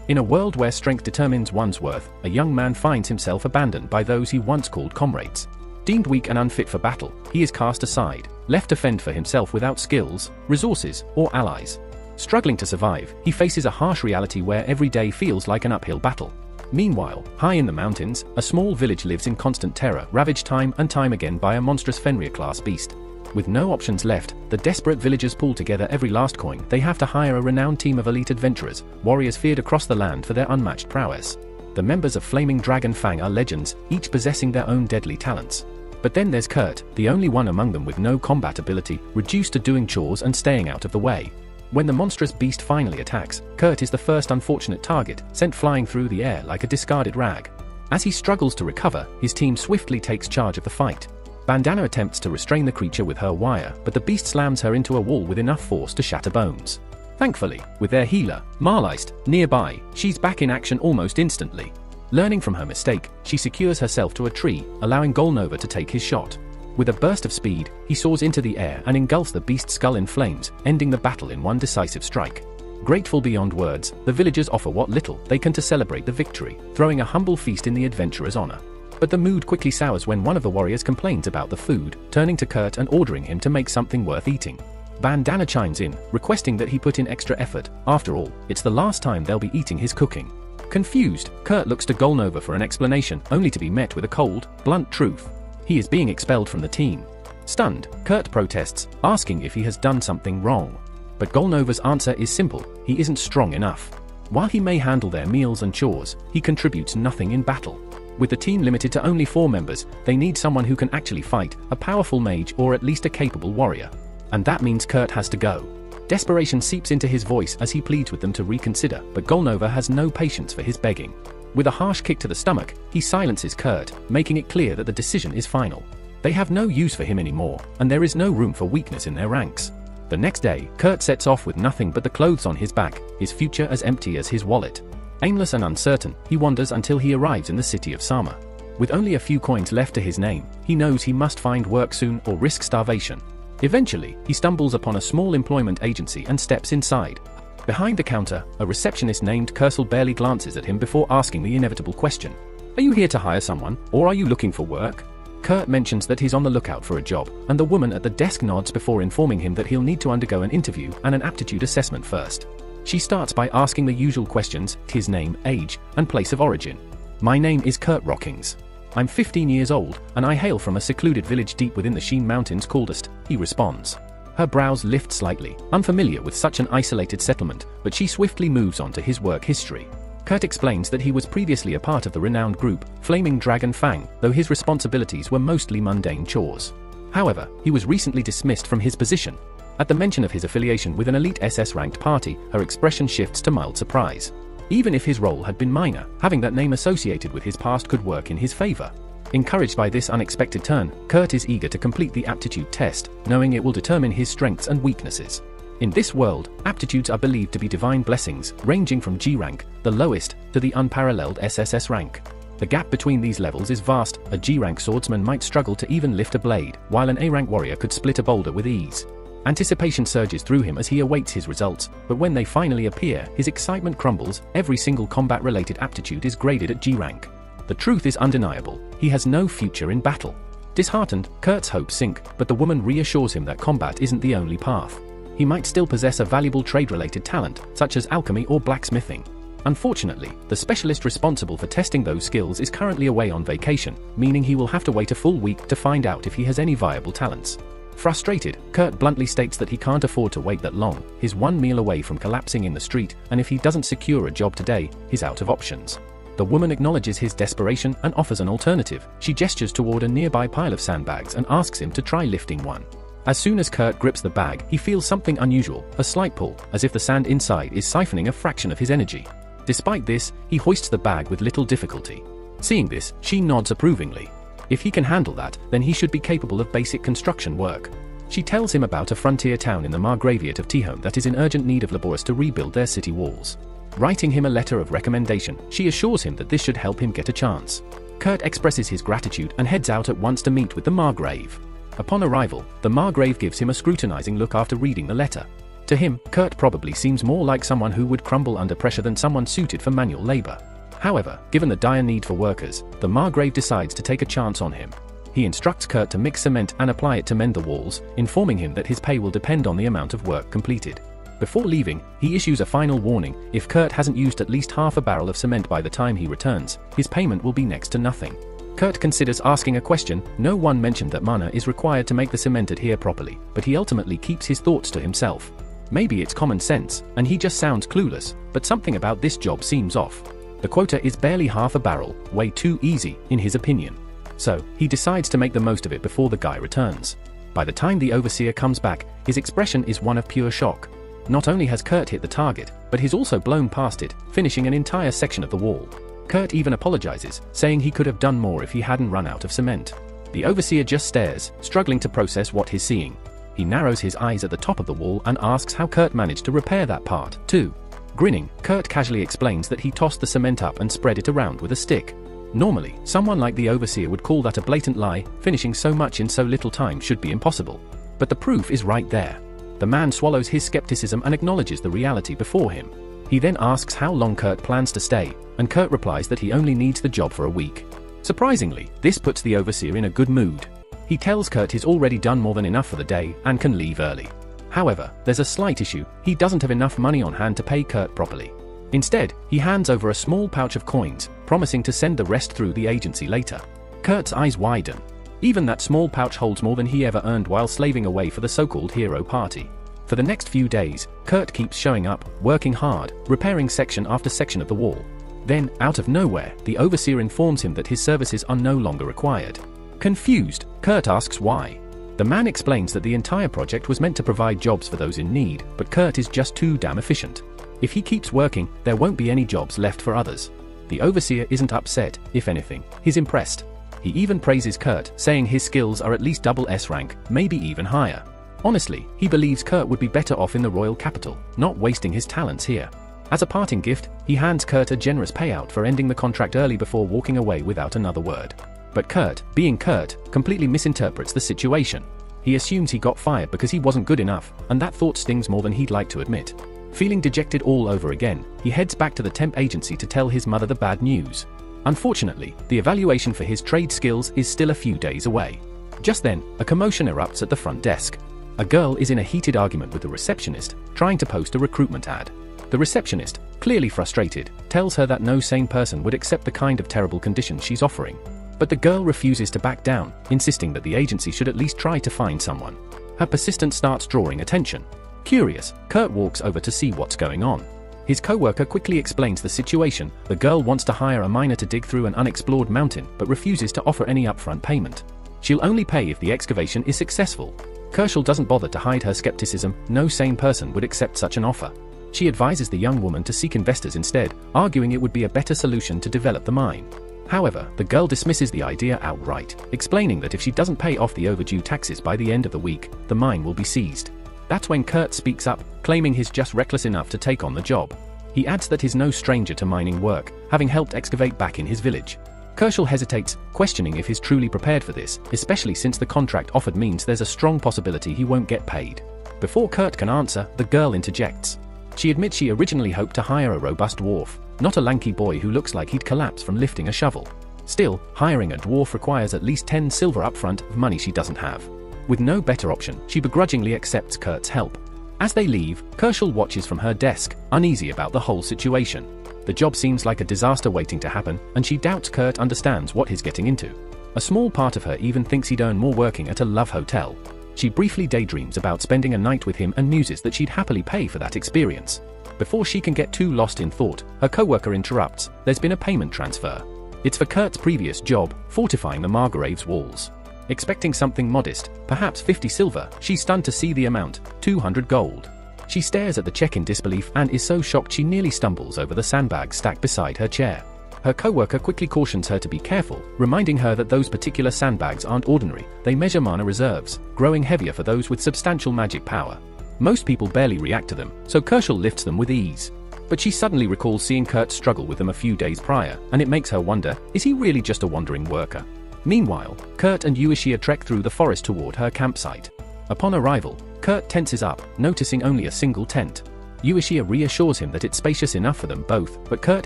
In a world where strength determines one's worth, a young man finds himself abandoned by those he once called comrades. Deemed weak and unfit for battle, he is cast aside, left to fend for himself without skills, resources, or allies. Struggling to survive, he faces a harsh reality where every day feels like an uphill battle. Meanwhile, high in the mountains, a small village lives in constant terror, ravaged time and time again by a monstrous Fenrir-class beast. With no options left, the desperate villagers pull together every last coin they have to hire a renowned team of elite adventurers, warriors feared across the land for their unmatched prowess. The members of Flaming Dragon Fang are legends, each possessing their own deadly talents. But then there's Kurt, the only one among them with no combat ability, reduced to doing chores and staying out of the way. When the monstrous beast finally attacks, Kurt is the first unfortunate target, sent flying through the air like a discarded rag. As he struggles to recover, his team swiftly takes charge of the fight. Bandana attempts to restrain the creature with her wire, but the beast slams her into a wall with enough force to shatter bones. Thankfully, with their healer, Meister, nearby, she's back in action almost instantly. Learning from her mistake, she secures herself to a tree, allowing Golnova to take his shot. With a burst of speed, he soars into the air and engulfs the beast's skull in flames, ending the battle in one decisive strike. Grateful beyond words, the villagers offer what little they can to celebrate the victory, throwing a humble feast in the adventurer's honor. But the mood quickly sours when one of the warriors complains about the food, turning to Kurt and ordering him to make something worth eating. Bandana chimes in, requesting that he put in extra effort. After all, it's the last time they'll be eating his cooking. Confused, Kurt looks to Golnova for an explanation, only to be met with a cold, blunt truth. He is being expelled from the team. Stunned, Kurt protests, asking if he has done something wrong. But Golnova's answer is simple: he isn't strong enough. While he may handle their meals and chores, he contributes nothing in battle. With the team limited to only 4 members, they need someone who can actually fight, a powerful mage or at least a capable warrior. And that means Kurt has to go. Desperation seeps into his voice as he pleads with them to reconsider, but Golnova has no patience for his begging. With a harsh kick to the stomach, he silences Kurt, making it clear that the decision is final. They have no use for him anymore, and there is no room for weakness in their ranks. The next day, Kurt sets off with nothing but the clothes on his back, his future as empty as his wallet. Aimless and uncertain, he wanders until he arrives in the city of Sama. With only a few coins left to his name, he knows he must find work soon or risk starvation. Eventually, he stumbles upon a small employment agency and steps inside. Behind the counter, a receptionist named Kersel barely glances at him before asking the inevitable question: "Are you here to hire someone, or are you looking for work?" Kurt mentions that he's on the lookout for a job, and the woman at the desk nods before informing him that he'll need to undergo an interview and an aptitude assessment first. She starts by asking the usual questions: his name, age, and place of origin. "My name is Kurt Rockings. I'm 15 years old, and I hail from a secluded village deep within the Sheen Mountains called Ust," he responds. Her brows lift slightly, unfamiliar with such an isolated settlement, but she swiftly moves on to his work history. Kurt explains that he was previously a part of the renowned group, Flaming Dragon Fang, though his responsibilities were mostly mundane chores. However, he was recently dismissed from his position. At the mention of his affiliation with an elite SS-ranked party, her expression shifts to mild surprise. Even if his role had been minor, having that name associated with his past could work in his favor. Encouraged by this unexpected turn, Kurt is eager to complete the aptitude test, knowing it will determine his strengths and weaknesses. In this world, aptitudes are believed to be divine blessings, ranging from G rank, the lowest, to the unparalleled SSS rank. The gap between these levels is vast. A G rank swordsman might struggle to even lift a blade, while an A rank warrior could split a boulder with ease. Anticipation surges through him as he awaits his results, but when they finally appear, his excitement crumbles. Every single combat-related aptitude is graded at G rank. The truth is undeniable: he has no future in battle. Disheartened, Kurt's hopes sink, but the woman reassures him that combat isn't the only path. He might still possess a valuable trade-related talent, such as alchemy or blacksmithing. Unfortunately, the specialist responsible for testing those skills is currently away on vacation, meaning he will have to wait a full week to find out if he has any viable talents. Frustrated, Kurt bluntly states that he can't afford to wait that long. He's one meal away from collapsing in the street, and if he doesn't secure a job today, he's out of options. The woman acknowledges his desperation and offers an alternative. She gestures toward a nearby pile of sandbags and asks him to try lifting one. As soon as Kurt grips the bag, he feels something unusual, a slight pull, as if the sand inside is siphoning a fraction of his energy. Despite this, he hoists the bag with little difficulty. Seeing this, she nods approvingly. If he can handle that, then he should be capable of basic construction work. She tells him about a frontier town in the Margraviate of Tihome that is in urgent need of laborers to rebuild their city walls. Writing him a letter of recommendation, she assures him that this should help him get a chance. Kurt expresses his gratitude and heads out at once to meet with the Margrave. Upon arrival, the Margrave gives him a scrutinizing look after reading the letter. To him, Kurt probably seems more like someone who would crumble under pressure than someone suited for manual labor. However, given the dire need for workers, the Margrave decides to take a chance on him. He instructs Kurt to mix cement and apply it to mend the walls, informing him that his pay will depend on the amount of work completed. Before leaving, he issues a final warning: if Kurt hasn't used at least half a barrel of cement by the time he returns, his payment will be next to nothing. Kurt considers asking a question. No one mentioned that mana is required to make the cement adhere properly, but he ultimately keeps his thoughts to himself. Maybe it's common sense, and he just sounds clueless, but something about this job seems off. The quota is barely half a barrel, way too easy, in his opinion. So, he decides to make the most of it before the guy returns. By the time the overseer comes back, his expression is one of pure shock. Not only has Kurt hit the target, but he's also blown past it, finishing an entire section of the wall. Kurt even apologizes, saying he could have done more if he hadn't run out of cement. The overseer just stares, struggling to process what he's seeing. He narrows his eyes at the top of the wall and asks how Kurt managed to repair that part, too. Grinning, Kurt casually explains that he tossed the cement up and spread it around with a stick. Normally, someone like the overseer would call that a blatant lie. Finishing so much in so little time should be impossible. But the proof is right there. The man swallows his skepticism and acknowledges the reality before him. He then asks how long Kurt plans to stay, and Kurt replies that he only needs the job for a week. Surprisingly, this puts the overseer in a good mood. He tells Kurt he's already done more than enough for the day and can leave early. However, there's a slight issue: he doesn't have enough money on hand to pay Kurt properly. Instead, he hands over a small pouch of coins, promising to send the rest through the agency later. Kurt's eyes widen. Even that small pouch holds more than he ever earned while slaving away for the so-called hero party. For the next few days, Kurt keeps showing up, working hard, repairing section after section of the wall. Then, out of nowhere, the overseer informs him that his services are no longer required. Confused, Kurt asks why. The man explains that the entire project was meant to provide jobs for those in need, but Kurt is just too damn efficient. If he keeps working, there won't be any jobs left for others. The overseer isn't upset; if anything, he's impressed. He even praises Kurt, saying his skills are at least double S rank, maybe even higher. Honestly, he believes Kurt would be better off in the royal capital, not wasting his talents here. As a parting gift, he hands Kurt a generous payout for ending the contract early before walking away without another word. But Kurt, being Kurt, completely misinterprets the situation. He assumes he got fired because he wasn't good enough, and that thought stings more than he'd like to admit. Feeling dejected all over again, he heads back to the temp agency to tell his mother the bad news. Unfortunately, the evaluation for his trade skills is still a few days away. Just then, a commotion erupts at the front desk. A girl is in a heated argument with the receptionist, trying to post a recruitment ad. The receptionist, clearly frustrated, tells her that no sane person would accept the kind of terrible conditions she's offering. But the girl refuses to back down, insisting that the agency should at least try to find someone. Her persistence starts drawing attention. Curious, Kurt walks over to see what's going on. His co-worker quickly explains the situation. The girl wants to hire a miner to dig through an unexplored mountain, but refuses to offer any upfront payment. She'll only pay if the excavation is successful. Kershal doesn't bother to hide her skepticism. No sane person would accept such an offer. She advises the young woman to seek investors instead, arguing it would be a better solution to develop the mine. However, the girl dismisses the idea outright, explaining that if she doesn't pay off the overdue taxes by the end of the week, the mine will be seized. That's when Kurt speaks up, claiming he's just reckless enough to take on the job. He adds that he's no stranger to mining work, having helped excavate back in his village. Kershal hesitates, questioning if he's truly prepared for this, especially since the contract offered means there's a strong possibility he won't get paid. Before Kurt can answer, the girl interjects. She admits she originally hoped to hire a robust dwarf, not a lanky boy who looks like he'd collapse from lifting a shovel. Still, hiring a dwarf requires at least 10 silver upfront of money she doesn't have. With no better option, she begrudgingly accepts Kurt's help. As they leave, Kershal watches from her desk, uneasy about the whole situation. The job seems like a disaster waiting to happen, and she doubts Kurt understands what he's getting into. A small part of her even thinks he'd earn more working at a love hotel. She briefly daydreams about spending a night with him and muses that she'd happily pay for that experience. Before she can get too lost in thought, her co-worker interrupts. There's been a payment transfer. It's for Kurt's previous job, fortifying the Margrave's walls. Expecting something modest, perhaps 50 silver, she's stunned to see the amount, 200 gold. She stares at the check in disbelief and is so shocked she nearly stumbles over the sandbag stacked beside her chair. Her co-worker quickly cautions her to be careful, reminding her that those particular sandbags aren't ordinary. They measure mana reserves, growing heavier for those with substantial magic power. Most people barely react to them, so Kershal lifts them with ease. But she suddenly recalls seeing Kurt struggle with them a few days prior, and it makes her wonder, is he really just a wandering worker? Meanwhile, Kurt and Uishia trek through the forest toward her campsite. Upon arrival, Kurt tenses up, noticing only a single tent. Ueshiya reassures him that it's spacious enough for them both, but Kurt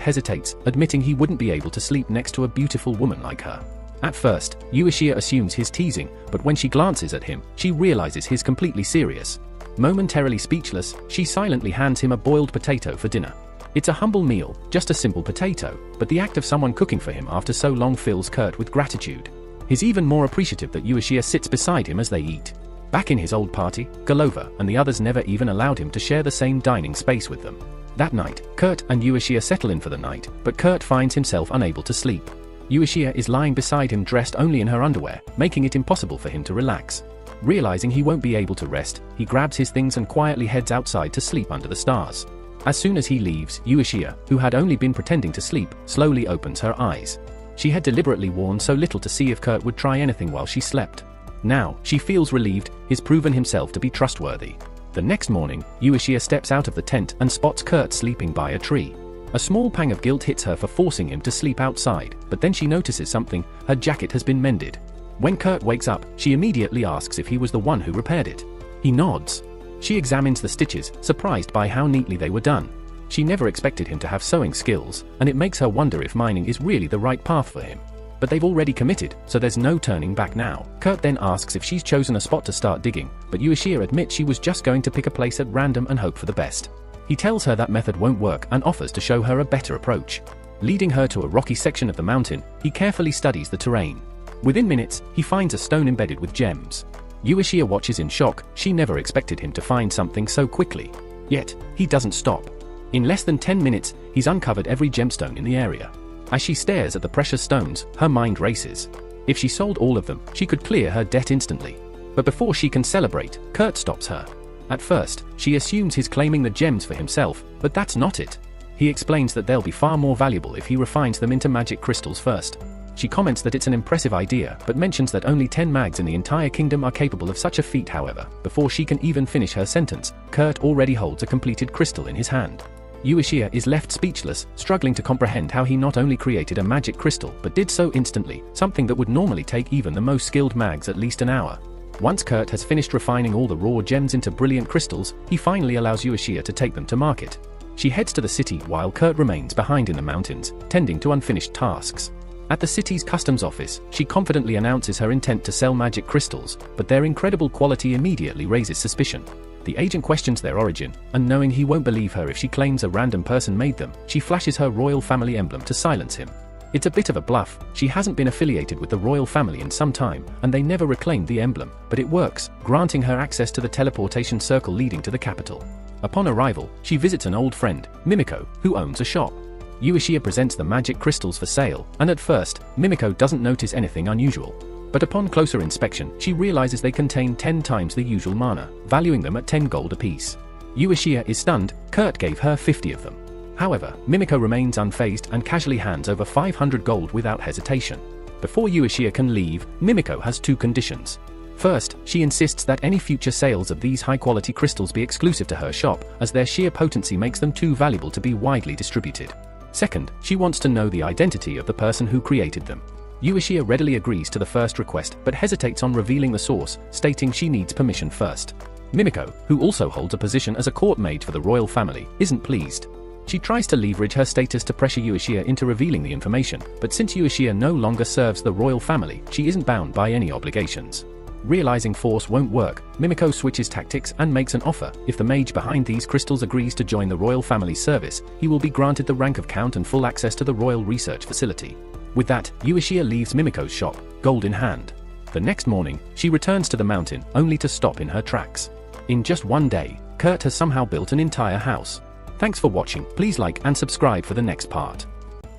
hesitates, admitting he wouldn't be able to sleep next to a beautiful woman like her. At first, Ueshiya assumes he's teasing, but when she glances at him, she realizes he's completely serious. Momentarily speechless, she silently hands him a boiled potato for dinner. It's a humble meal, just a simple potato, but the act of someone cooking for him after so long fills Kurt with gratitude. He's even more appreciative that Ueshiya sits beside him as they eat. Back in his old party, Golova and the others never even allowed him to share the same dining space with them. That night, Kurt and Ueshiya settle in for the night, but Kurt finds himself unable to sleep. Ueshiya is lying beside him dressed only in her underwear, making it impossible for him to relax. Realizing he won't be able to rest, he grabs his things and quietly heads outside to sleep under the stars. As soon as he leaves, Ueshiya, who had only been pretending to sleep, slowly opens her eyes. She had deliberately worn so little to see if Kurt would try anything while she slept. Now, she feels relieved, he's proven himself to be trustworthy. The next morning, Ueshiya steps out of the tent and spots Kurt sleeping by a tree. A small pang of guilt hits her for forcing him to sleep outside, but then she notices something: her jacket has been mended. When Kurt wakes up, she immediately asks if he was the one who repaired it. He nods. She examines the stitches, surprised by how neatly they were done. She never expected him to have sewing skills, and it makes her wonder if mining is really the right path for him. But they've already committed, so there's no turning back now. Kurt then asks if she's chosen a spot to start digging, but Ueshiya admits she was just going to pick a place at random and hope for the best. He tells her that method won't work and offers to show her a better approach. Leading her to a rocky section of the mountain, he carefully studies the terrain. Within minutes, he finds a stone embedded with gems. Ueshiya watches in shock, she never expected him to find something so quickly. Yet, he doesn't stop. In less than 10 minutes, he's uncovered every gemstone in the area. As she stares at the precious stones, her mind races. If she sold all of them, she could clear her debt instantly. But before she can celebrate, Kurt stops her. At first, she assumes he's claiming the gems for himself, but that's not it. He explains that they'll be far more valuable if he refines them into magic crystals first. She comments that it's an impressive idea, but mentions that only 10 mags in the entire kingdom are capable of such a feat. However, before she can even finish her sentence, Kurt already holds a completed crystal in his hand. Ueshiya is left speechless, struggling to comprehend how he not only created a magic crystal but did so instantly, something that would normally take even the most skilled mags at least an hour. Once Kurt has finished refining all the raw gems into brilliant crystals, he finally allows Ueshiya to take them to market. She heads to the city while Kurt remains behind in the mountains, tending to unfinished tasks. At the city's customs office, she confidently announces her intent to sell magic crystals, but their incredible quality immediately raises suspicion. The agent questions their origin, and knowing he won't believe her if she claims a random person made them, she flashes her royal family emblem to silence him. It's a bit of a bluff, she hasn't been affiliated with the royal family in some time, and they never reclaimed the emblem, but it works, granting her access to the teleportation circle leading to the capital. Upon arrival, she visits an old friend, Mimiko, who owns a shop. Ueshiya presents the magic crystals for sale, and at first, Mimiko doesn't notice anything unusual. But upon closer inspection, she realizes they contain 10 times the usual mana, valuing them at 10 gold apiece. Ueshiya is stunned, Kurt gave her 50 of them. However, Mimiko remains unfazed and casually hands over 500 gold without hesitation. Before Ueshiya can leave, Mimiko has 2 conditions. First, she insists that any future sales of these high-quality crystals be exclusive to her shop, as their sheer potency makes them too valuable to be widely distributed. Second, she wants to know the identity of the person who created them. Ueshiya readily agrees to the first request but hesitates on revealing the source, stating she needs permission first. Mimiko, who also holds a position as a court maid for the royal family, isn't pleased. She tries to leverage her status to pressure Ueshiya into revealing the information, but since Ueshiya no longer serves the royal family, she isn't bound by any obligations. Realizing force won't work, Mimiko switches tactics and makes an offer. If the mage behind these crystals agrees to join the royal family's service, he will be granted the rank of count and full access to the royal research facility. With that, Ueshiya leaves Mimiko's shop, gold in hand. The next morning, she returns to the mountain, only to stop in her tracks. In just one day, Kurt has somehow built an entire house. Thanks for watching, please like and subscribe for the next part.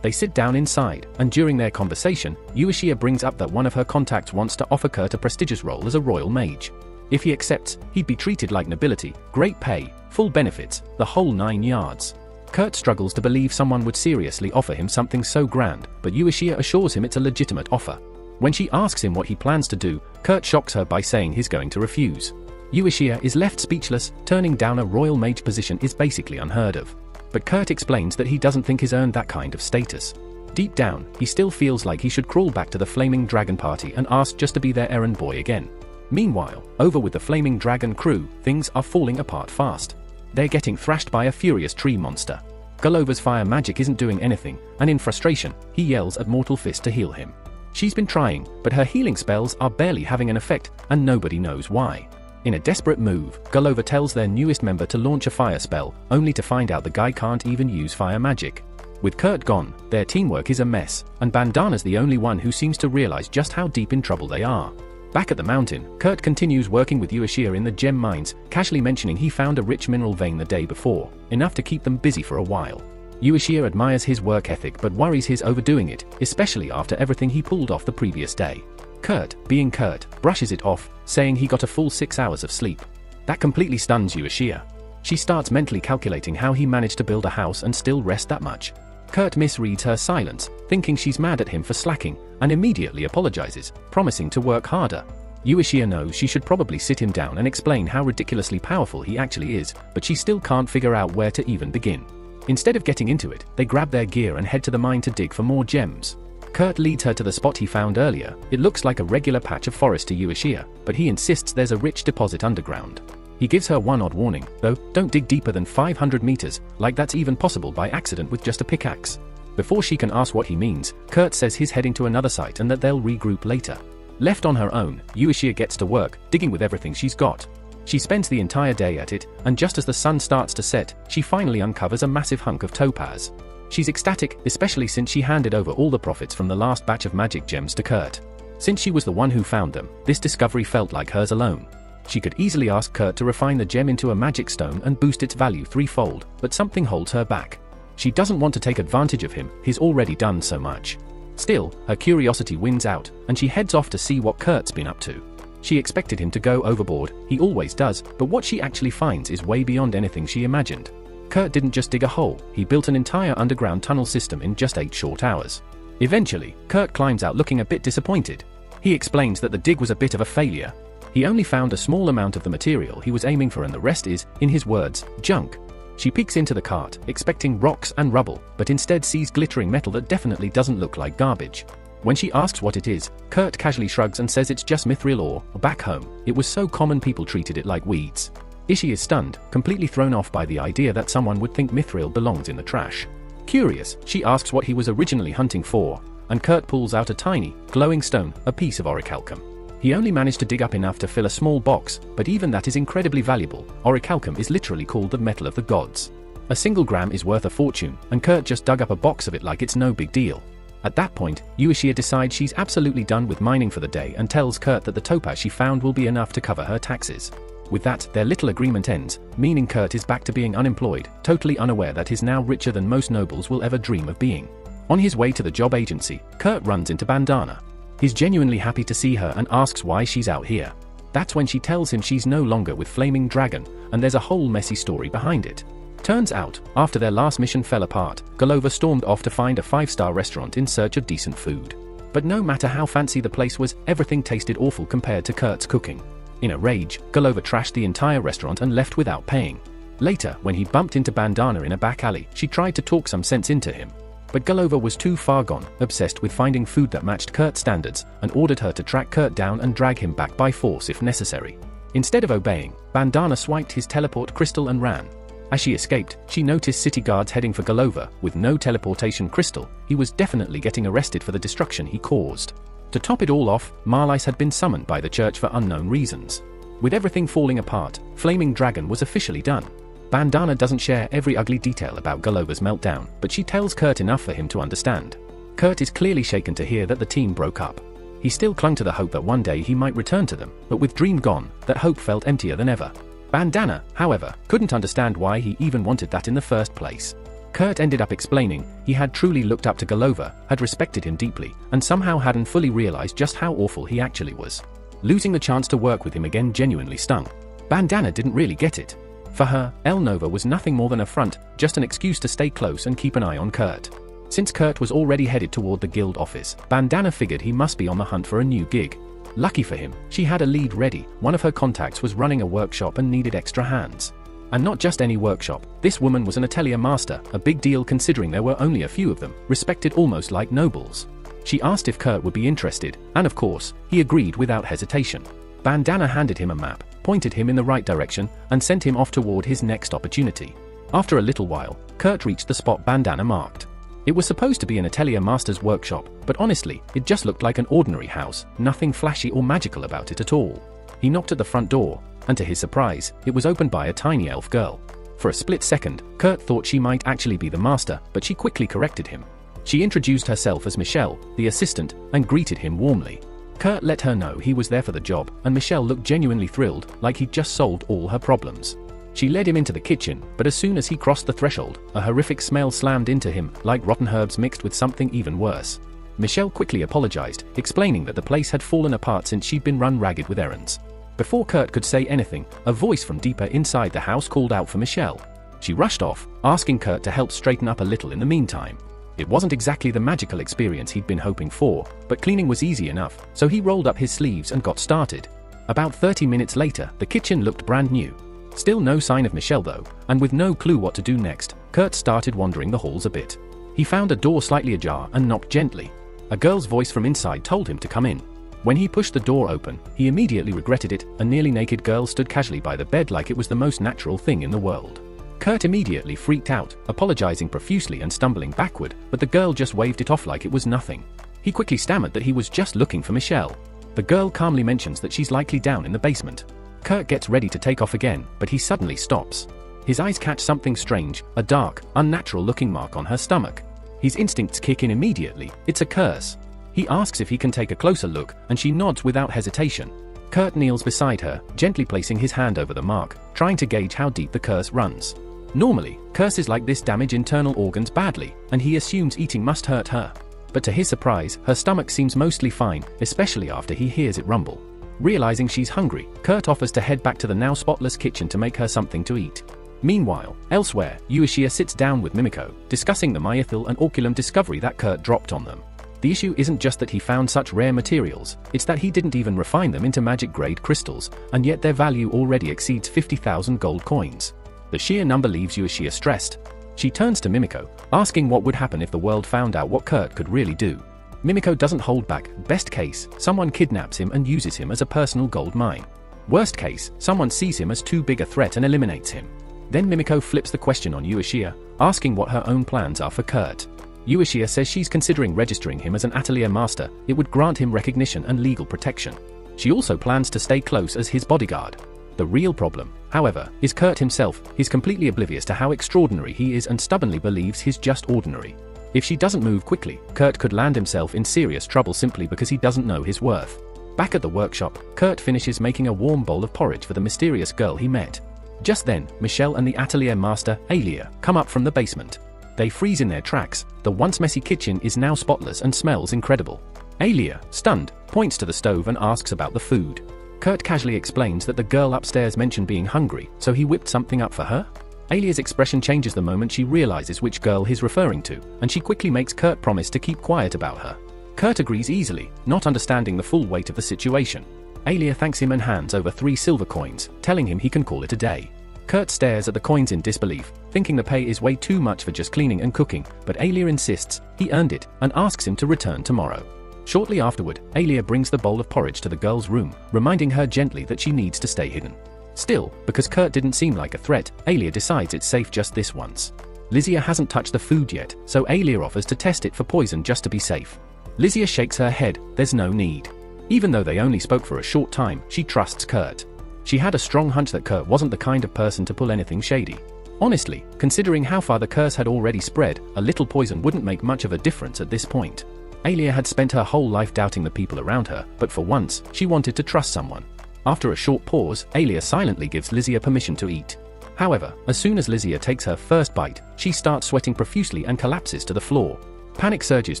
They sit down inside, and during their conversation, Ueshiya brings up that one of her contacts wants to offer Kurt a prestigious role as a royal mage. If he accepts, he'd be treated like nobility, great pay, full benefits, the whole 9 yards. Kurt struggles to believe someone would seriously offer him something so grand, but Ueshiya assures him it's a legitimate offer. When she asks him what he plans to do, Kurt shocks her by saying he's going to refuse. Ueshiya is left speechless, turning down a royal mage position is basically unheard of. But Kurt explains that he doesn't think he's earned that kind of status. Deep down, he still feels like he should crawl back to the Flaming Dragon Party and ask just to be their errand boy again. Meanwhile, over with the Flaming Dragon crew, things are falling apart fast. They're getting thrashed by a furious tree monster. Gulliver's fire magic isn't doing anything, and in frustration, he yells at Mortal Fist to heal him. She's been trying, but her healing spells are barely having an effect, and nobody knows why. In a desperate move, Gulliver tells their newest member to launch a fire spell, only to find out the guy can't even use fire magic. With Kurt gone, their teamwork is a mess, and Bandana's the only one who seems to realize just how deep in trouble they are. Back at the mountain, Kurt continues working with Ueschia in the gem mines, casually mentioning he found a rich mineral vein the day before, enough to keep them busy for a while. Ueschia admires his work ethic but worries he's overdoing it, especially after everything he pulled off the previous day. Kurt, being Kurt, brushes it off, saying he got a full 6 hours of sleep. That completely stuns Ueschia. She starts mentally calculating how he managed to build a house and still rest that much. Kurt misreads her silence, thinking she's mad at him for slacking, and immediately apologizes, promising to work harder. Ueschia knows she should probably sit him down and explain how ridiculously powerful he actually is, but she still can't figure out where to even begin. Instead of getting into it, they grab their gear and head to the mine to dig for more gems. Kurt leads her to the spot he found earlier. It looks like a regular patch of forest to Ueschia, but he insists there's a rich deposit underground. He gives her one odd warning, though: don't dig deeper than 500 meters, like that's even possible by accident with just a pickaxe. Before she can ask what he means, Kurt says he's heading to another site and that they'll regroup later. Left on her own, Ueschia gets to work, digging with everything she's got. She spends the entire day at it, and just as the sun starts to set, she finally uncovers a massive hunk of topaz. She's ecstatic, especially since she handed over all the profits from the last batch of magic gems to Kurt. Since she was the one who found them, this discovery felt like hers alone. She could easily ask Kurt to refine the gem into a magic stone and boost its value threefold, but something holds her back. She doesn't want to take advantage of him, he's already done so much. Still, her curiosity wins out, and she heads off to see what Kurt's been up to. She expected him to go overboard, he always does, but what she actually finds is way beyond anything she imagined. Kurt didn't just dig a hole, he built an entire underground tunnel system in just 8 short hours. Eventually, Kurt climbs out looking a bit disappointed. He explains that the dig was a bit of a failure. He only found a small amount of the material he was aiming for, and the rest is, in his words, junk. She peeks into the cart, expecting rocks and rubble, but instead sees glittering metal that definitely doesn't look like garbage. When she asks what it is, Kurt casually shrugs and says it's just mithril ore. Back home, it was so common people treated it like weeds. Ishi is stunned, completely thrown off by the idea that someone would think mithril belongs in the trash. Curious, she asks what he was originally hunting for, and Kurt pulls out a tiny, glowing stone, a piece of orichalcum. He only managed to dig up enough to fill a small box, but even that is incredibly valuable. Orichalcum is literally called the metal of the gods. A single gram is worth a fortune, and Kurt just dug up a box of it like it's no big deal. At that point, Ueschia decides she's absolutely done with mining for the day and tells Kurt that the topaz she found will be enough to cover her taxes. With that, their little agreement ends, meaning Kurt is back to being unemployed, totally unaware that he's now richer than most nobles will ever dream of being. On his way to the job agency, Kurt runs into Bandana. He's genuinely happy to see her and asks why she's out here. That's when she tells him she's no longer with Flaming Dragon, and there's a whole messy story behind it. Turns out, after their last mission fell apart, Gulliver stormed off to find a 5-star restaurant in search of decent food. But no matter how fancy the place was, everything tasted awful compared to Kurt's cooking. In a rage, Gulliver trashed the entire restaurant and left without paying. Later, when he bumped into Bandana in a back alley, she tried to talk some sense into him. But Gulliver was too far gone, obsessed with finding food that matched Kurt's standards, and ordered her to track Kurt down and drag him back by force if necessary. Instead of obeying, Bandana swiped his teleport crystal and ran. As she escaped, she noticed city guards heading for Gulliver. With no teleportation crystal, he was definitely getting arrested for the destruction he caused. To top it all off, Marlice had been summoned by the church for unknown reasons. With everything falling apart, Flaming Dragon was officially done. Bandana doesn't share every ugly detail about Gulliver's meltdown, but she tells Kurt enough for him to understand. Kurt is clearly shaken to hear that the team broke up. He still clung to the hope that one day he might return to them, but with Dream gone, that hope felt emptier than ever. Bandana, however, couldn't understand why he even wanted that in the first place. Kurt ended up explaining he had truly looked up to Gulliver, had respected him deeply, and somehow hadn't fully realized just how awful he actually was. Losing the chance to work with him again genuinely stung. Bandana didn't really get it. For her, El Nova was nothing more than a front, just an excuse to stay close and keep an eye on Kurt. Since Kurt was already headed toward the guild office, Bandana figured he must be on the hunt for a new gig. Lucky for him, she had a lead ready. One of her contacts was running a workshop and needed extra hands. And not just any workshop, this woman was an Atelier master, a big deal considering there were only a few of them, respected almost like nobles. She asked if Kurt would be interested, and of course, he agreed without hesitation. Bandana handed him a map, pointed him in the right direction, and sent him off toward his next opportunity. After a little while, Kurt reached the spot Bandana marked. It was supposed to be an Atelier master's workshop, but honestly, it just looked like an ordinary house, nothing flashy or magical about it at all. He knocked at the front door, and to his surprise, it was opened by a tiny elf girl. For a split second, Kurt thought she might actually be the master, but she quickly corrected him. She introduced herself as Michelle, the assistant, and greeted him warmly. Kurt let her know he was there for the job, and Michelle looked genuinely thrilled, like he'd just solved all her problems. She led him into the kitchen, but as soon as he crossed the threshold, a horrific smell slammed into him, like rotten herbs mixed with something even worse. Michelle quickly apologized, explaining that the place had fallen apart since she'd been run ragged with errands. Before Kurt could say anything, a voice from deeper inside the house called out for Michelle. She rushed off, asking Kurt to help straighten up a little in the meantime. It wasn't exactly the magical experience he'd been hoping for, but cleaning was easy enough, so he rolled up his sleeves and got started. About 30 minutes later, the kitchen looked brand new. Still no sign of Michelle though, and with no clue what to do next, Kurt started wandering the halls a bit. He found a door slightly ajar and knocked gently. A girl's voice from inside told him to come in. When he pushed the door open, he immediately regretted it. A nearly naked girl stood casually by the bed like it was the most natural thing in the world. Kurt immediately freaked out, apologizing profusely and stumbling backward, but the girl just waved it off like it was nothing. He quickly stammered that he was just looking for Michelle. The girl calmly mentions that she's likely down in the basement. Kurt gets ready to take off again, but he suddenly stops. His eyes catch something strange, a dark, unnatural-looking mark on her stomach. His instincts kick in immediately. It's a curse. He asks if he can take a closer look, and she nods without hesitation. Kurt kneels beside her, gently placing his hand over the mark, trying to gauge how deep the curse runs. Normally, curses like this damage internal organs badly, and he assumes eating must hurt her. But to his surprise, her stomach seems mostly fine, especially after he hears it rumble. Realizing she's hungry, Kurt offers to head back to the now spotless kitchen to make her something to eat. Meanwhile, elsewhere, Uesuier sits down with Mimiko, discussing the myethil and orculum discovery that Kurt dropped on them. The issue isn't just that he found such rare materials, it's that he didn't even refine them into magic-grade crystals, and yet their value already exceeds 50,000 gold coins. The sheer number leaves Uesuier stressed. She turns to Mimiko, asking what would happen if the world found out what Kurt could really do. Mimiko doesn't hold back. Best case, someone kidnaps him and uses him as a personal gold mine. Worst case, someone sees him as too big a threat and eliminates him. Then Mimiko flips the question on Uesuier, asking what her own plans are for Kurt. Uesuier says she's considering registering him as an Atelier master. It would grant him recognition and legal protection. She also plans to stay close as his bodyguard. The real problem, however, is Kurt himself. He's completely oblivious to how extraordinary he is and stubbornly believes he's just ordinary. If she doesn't move quickly, Kurt could land himself in serious trouble simply because he doesn't know his worth. Back at the workshop, Kurt finishes making a warm bowl of porridge for the mysterious girl he met. Just then, Michelle and the Atelier master, Atelier, come up from the basement. They freeze in their tracks. The once messy kitchen is now spotless and smells incredible. Atelier, stunned, points to the stove and asks about the food. Kurt casually explains that the girl upstairs mentioned being hungry, so he whipped something up for her. Athelier's expression changes the moment she realizes which girl he's referring to, and she quickly makes Kurt promise to keep quiet about her. Kurt agrees easily, not understanding the full weight of the situation. Atelier thanks him and hands over 3 silver coins, telling him he can call it a day. Kurt stares at the coins in disbelief, thinking the pay is way too much for just cleaning and cooking, but Atelier insists he earned it and asks him to return tomorrow. Shortly afterward, Atelier brings the bowl of porridge to the girl's room, reminding her gently that she needs to stay hidden. Still, because Kurt didn't seem like a threat, Atelier decides it's safe just this once. Lizia hasn't touched the food yet, so Atelier offers to test it for poison just to be safe. Lizia shakes her head. There's no need. Even though they only spoke for a short time, she trusts Kurt. She had a strong hunch that Kurt wasn't the kind of person to pull anything shady. Honestly, considering how far the curse had already spread, a little poison wouldn't make much of a difference at this point. Atelier had spent her whole life doubting the people around her, but for once, she wanted to trust someone. After a short pause, Atelier silently gives Lizia permission to eat. However, as soon as Lizia takes her first bite, she starts sweating profusely and collapses to the floor. Panic surges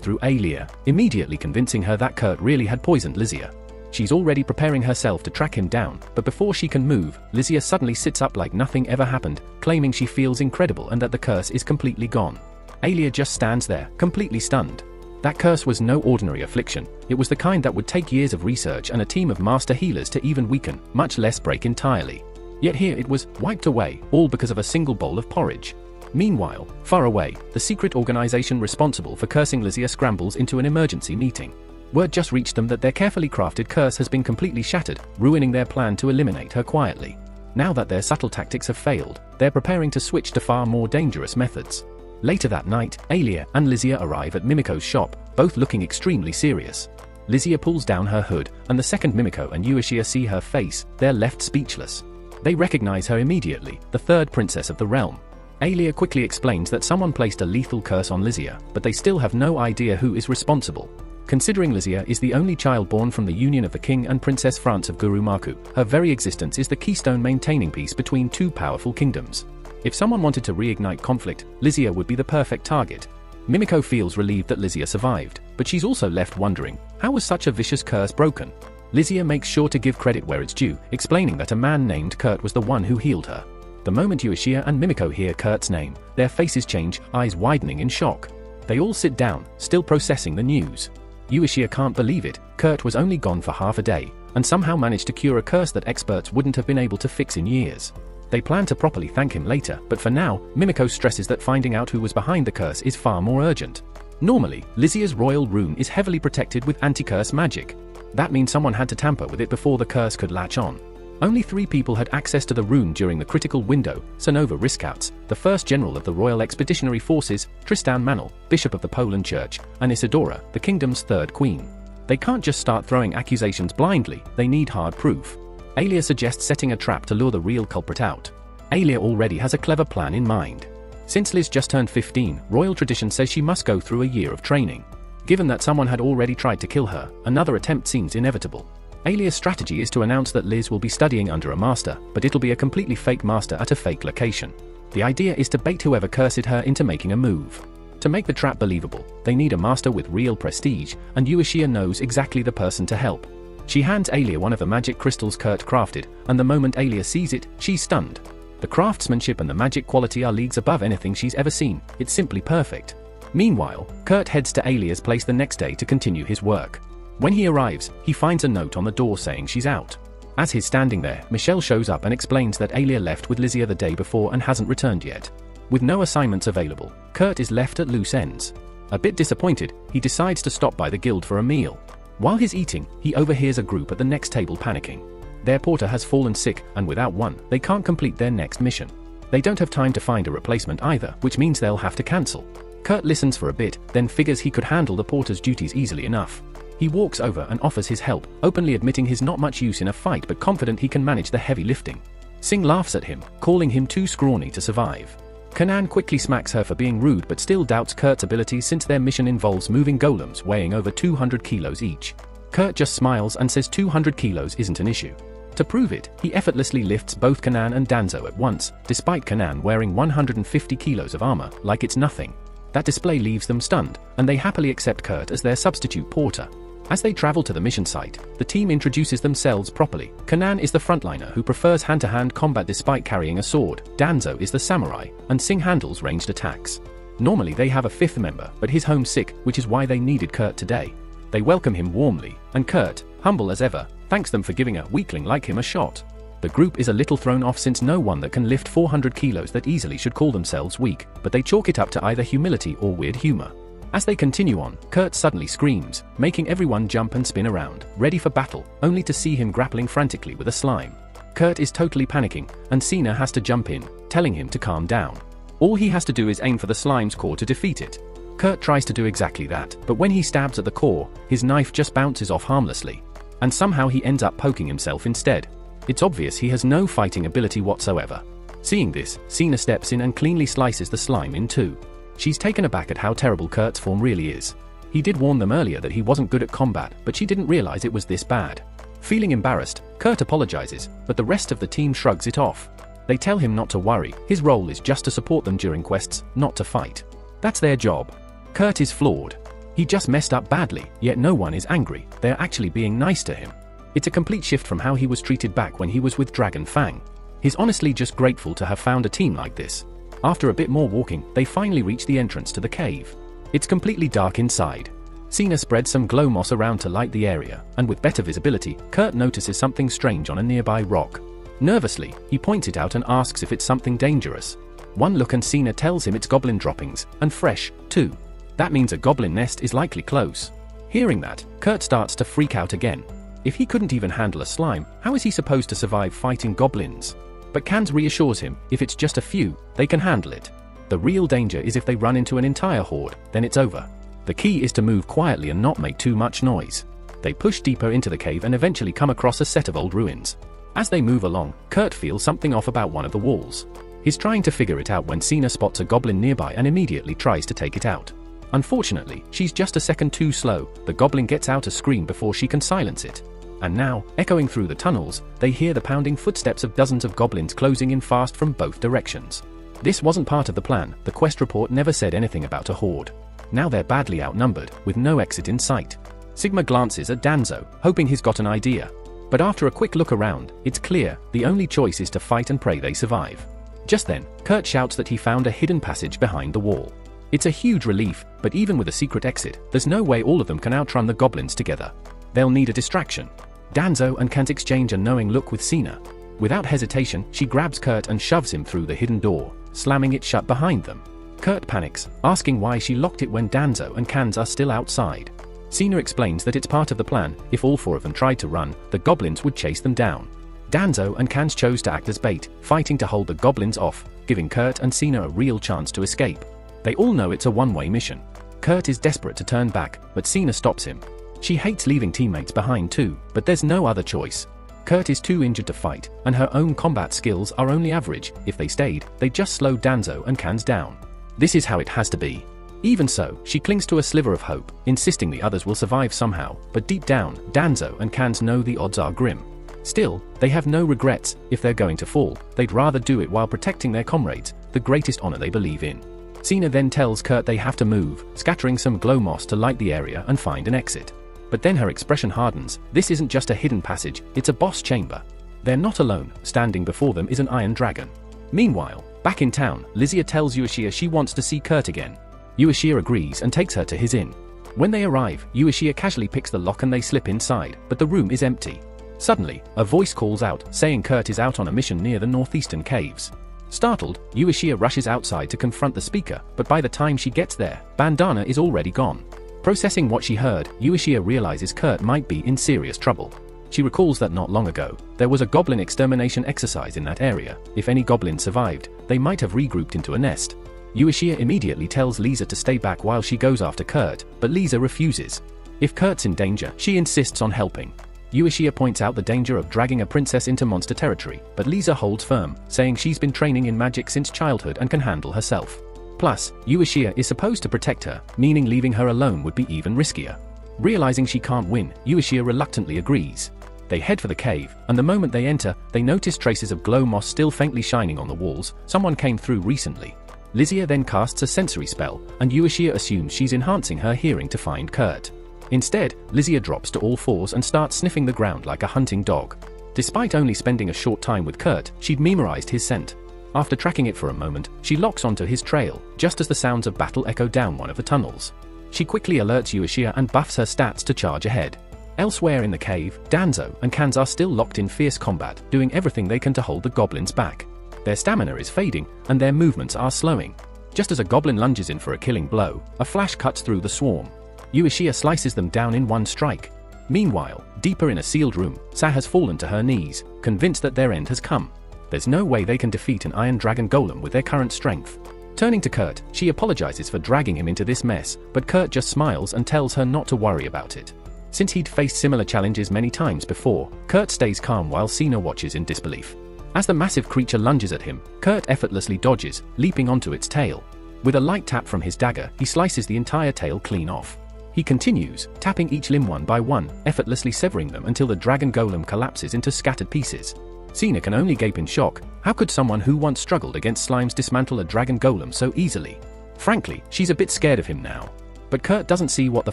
through Atelier, immediately convincing her that Kurt really had poisoned Lizia. She's already preparing herself to track him down, but before she can move, Lizia suddenly sits up like nothing ever happened, claiming she feels incredible and that the curse is completely gone. Atelier just stands there, completely stunned. That curse was no ordinary affliction. It was the kind that would take years of research and a team of master healers to even weaken, much less break entirely. Yet here it was, wiped away, all because of a single bowl of porridge. Meanwhile, far away, the secret organization responsible for cursing Lizia scrambles into an emergency meeting. Word just reached them that their carefully crafted curse has been completely shattered, ruining their plan to eliminate her quietly. Now that their subtle tactics have failed, they're preparing to switch to far more dangerous methods. Later that night, Atelier and Lysia arrive at Mimico's shop, both looking extremely serious. Lysia pulls down her hood, and the second Mimico and Uecia see her face. They're left speechless. They recognize her immediately, the third princess of the realm. Atelier quickly explains that someone placed a lethal curse on Lysia, but they still have no idea who is responsible. Considering Lysia is the only child born from the union of the King and Princess France of Gurumaku, her very existence is the keystone maintaining peace between two powerful kingdoms. If someone wanted to reignite conflict, Lysia would be the perfect target. Mimico feels relieved that Lysia survived, but she's also left wondering, how was such a vicious curse broken? Lysia makes sure to give credit where it's due, explaining that a man named Kurt was the one who healed her. The moment Uecia and Mimico hear Kurt's name, their faces change, eyes widening in shock. They all sit down, still processing the news. Uecia can't believe it. Kurt was only gone for half a day, and somehow managed to cure a curse that experts wouldn't have been able to fix in years. They plan to properly thank him later, but for now, Mimico stresses that finding out who was behind the curse is far more urgent. Normally, Lysia's royal rune is heavily protected with anti-curse magic. That means someone had to tamper with it before the curse could latch on. Only 3 people had access to the rune during the critical window: Sonova Riskouts, the first general of the Royal Expeditionary Forces, Tristan Manel, Bishop of the Poland Church, and Isidora, the kingdom's third queen. They can't just start throwing accusations blindly, they need hard proof. Atelier suggests setting a trap to lure the real culprit out. Atelier already has a clever plan in mind. Since Liz just turned 15, royal tradition says she must go through a year of training. Given that someone had already tried to kill her, another attempt seems inevitable. Atelier's strategy is to announce that Liz will be studying under a master, but it'll be a completely fake master at a fake location. The idea is to bait whoever cursed her into making a move. To make the trap believable, they need a master with real prestige, and Uecia knows exactly the person to help. She hands Atelier one of the magic crystals Kurt crafted, and the moment Atelier sees it, she's stunned. The craftsmanship and the magic quality are leagues above anything she's ever seen. It's simply perfect. Meanwhile, Kurt heads to Atelier's place the next day to continue his work. When he arrives, he finds a note on the door saying she's out. As he's standing there, Michelle shows up and explains that Atelier left with Lysia the day before and hasn't returned yet. With no assignments available, Kurt is left at loose ends. A bit disappointed, he decides to stop by the guild for a meal. While he's eating, he overhears a group at the next table panicking. Their porter has fallen sick, and without one, they can't complete their next mission. They don't have time to find a replacement either, which means they'll have to cancel. Kurt listens for a bit, then figures he could handle the porter's duties easily enough. He walks over and offers his help, openly admitting his not much use in a fight but confident he can manage the heavy lifting. Singh laughs at him, calling him too scrawny to survive. Kanan quickly smacks her for being rude but still doubts Kurt's abilities since their mission involves moving golems weighing over 200 kilos each. Kurt just smiles and says 200 kilos isn't an issue. To prove it, he effortlessly lifts both Kanan and Danzo at once, despite Kanan wearing 150 kilos of armor, like it's nothing. That display leaves them stunned, and they happily accept Kurt as their substitute porter. As they travel to the mission site, the team introduces themselves properly. Kanan is the frontliner who prefers hand-to-hand combat despite carrying a sword, Danzo is the samurai, and Singh handles ranged attacks. Normally they have a 5th member, but he's homesick, which is why they needed Kurt today. They welcome him warmly, and Kurt, humble as ever, thanks them for giving a weakling like him a shot. The group is a little thrown off since no one that can lift 400 kilos that easily should call themselves weak, but they chalk it up to either humility or weird humor. As they continue on, Kurt suddenly screams, making everyone jump and spin around, ready for battle, only to see him grappling frantically with a slime. Kurt is totally panicking, and Cena has to jump in, telling him to calm down. All he has to do is aim for the slime's core to defeat it. Kurt tries to do exactly that, but when he stabs at the core, his knife just bounces off harmlessly. And somehow he ends up poking himself instead. It's obvious he has no fighting ability whatsoever. Seeing this, Cena steps in and cleanly slices the slime in two. She's taken aback at how terrible Kurt's form really is. He did warn them earlier that he wasn't good at combat, but she didn't realize it was this bad. Feeling embarrassed, Kurt apologizes, but the rest of the team shrugs it off. They tell him not to worry, his role is just to support them during quests, not to fight. That's their job. Kurt is flawed. He just messed up badly, yet no one is angry, they're actually being nice to him. It's a complete shift from how he was treated back when he was with Dragon Fang. He's honestly just grateful to have found a team like this. After a bit more walking, they finally reach the entrance to the cave. It's completely dark inside. Cena spreads some glow moss around to light the area, and with better visibility, Kurt notices something strange on a nearby rock. Nervously, he points it out and asks if it's something dangerous. One look and Cena tells him it's goblin droppings, and fresh, too. That means a goblin nest is likely close. Hearing that, Kurt starts to freak out again. If he couldn't even handle a slime, how is he supposed to survive fighting goblins? But Kans reassures him, if it's just a few, they can handle it. The real danger is if they run into an entire horde, then it's over. The key is to move quietly and not make too much noise. They push deeper into the cave and eventually come across a set of old ruins. As they move along, Kurt feels something off about one of the walls. He's trying to figure it out when Sina spots a goblin nearby and immediately tries to take it out. Unfortunately, she's just a second too slow. The goblin gets out a scream before she can silence it. And now, echoing through the tunnels, they hear the pounding footsteps of dozens of goblins closing in fast from both directions. This wasn't part of the plan. The quest report never said anything about a horde. Now they're badly outnumbered, with no exit in sight. Sigma glances at Danzo, hoping he's got an idea. But after a quick look around, it's clear, the only choice is to fight and pray they survive. Just then, Kurt shouts that he found a hidden passage behind the wall. It's a huge relief, but even with a secret exit, there's no way all of them can outrun the goblins together. They'll need a distraction. Danzo and Kant exchange a knowing look with Sina. Without hesitation, she grabs Kurt and shoves him through the hidden door, slamming it shut behind them. Kurt panics, asking why she locked it when Danzo and Kans are still outside. Sina explains that it's part of the plan. If all four of them tried to run, the goblins would chase them down. Danzo and Kans chose to act as bait, fighting to hold the goblins off, giving Kurt and Sina a real chance to escape. They all know it's a one-way mission. Kurt is desperate to turn back, but Sina stops him. She hates leaving teammates behind too, but there's no other choice. Kurt is too injured to fight, and her own combat skills are only average. If they stayed, they'd just slow Danzo and Kans down. This is how it has to be. Even so, she clings to a sliver of hope, insisting the others will survive somehow, but deep down, Danzo and Kans know the odds are grim. Still, they have no regrets. If they're going to fall, they'd rather do it while protecting their comrades, the greatest honor they believe in. Sina then tells Kurt they have to move, scattering some glow moss to light the area and find an exit. But then her expression hardens. This isn't just a hidden passage, it's a boss chamber. They're not alone. Standing before them is an iron dragon. Meanwhile, back in town, Lysia tells Uashia she wants to see Kurt again. Uashia agrees and takes her to his inn. When they arrive, Uashia casually picks the lock and they slip inside, but the room is empty. Suddenly, a voice calls out, saying Kurt is out on a mission near the northeastern caves. Startled, Uashia rushes outside to confront the speaker, but by the time she gets there, Bandana is already gone. Processing what she heard, Uashia realizes Kurt might be in serious trouble. She recalls that not long ago, there was a goblin extermination exercise in that area. If any goblins survived, they might have regrouped into a nest. Uashia immediately tells Lisa to stay back while she goes after Kurt, but Lisa refuses. If Kurt's in danger, she insists on helping. Uashia points out the danger of dragging a princess into monster territory, but Lisa holds firm, saying she's been training in magic since childhood and can handle herself. Plus, Uashia is supposed to protect her, meaning leaving her alone would be even riskier. Realizing she can't win, Uashia reluctantly agrees. They head for the cave, and the moment they enter, they notice traces of glow moss still faintly shining on the walls. Someone came through recently. Lysia then casts a sensory spell, and Uashia assumes she's enhancing her hearing to find Kurt. Instead, Lysia drops to all fours and starts sniffing the ground like a hunting dog. Despite only spending a short time with Kurt, she'd memorized his scent. After tracking it for a moment, she locks onto his trail, just as the sounds of battle echo down one of the tunnels. She quickly alerts Uashia and buffs her stats to charge ahead. Elsewhere in the cave, Danzo and Kans are still locked in fierce combat, doing everything they can to hold the goblins back. Their stamina is fading, and their movements are slowing. Just as a goblin lunges in for a killing blow, a flash cuts through the swarm. Uashia slices them down in one strike. Meanwhile, deeper in a sealed room, Sa has fallen to her knees, convinced that their end has come. There's no way they can defeat an Iron Dragon Golem with their current strength. Turning to Kurt, she apologizes for dragging him into this mess, but Kurt just smiles and tells her not to worry about it. Since he'd faced similar challenges many times before, Kurt stays calm while Sina watches in disbelief. As the massive creature lunges at him, Kurt effortlessly dodges, leaping onto its tail. With a light tap from his dagger, he slices the entire tail clean off. He continues, tapping each limb one by one, effortlessly severing them until the dragon golem collapses into scattered pieces. Sina can only gape in shock. How could someone who once struggled against slimes dismantle a dragon golem so easily? Frankly, she's a bit scared of him now. But Kurt doesn't see what the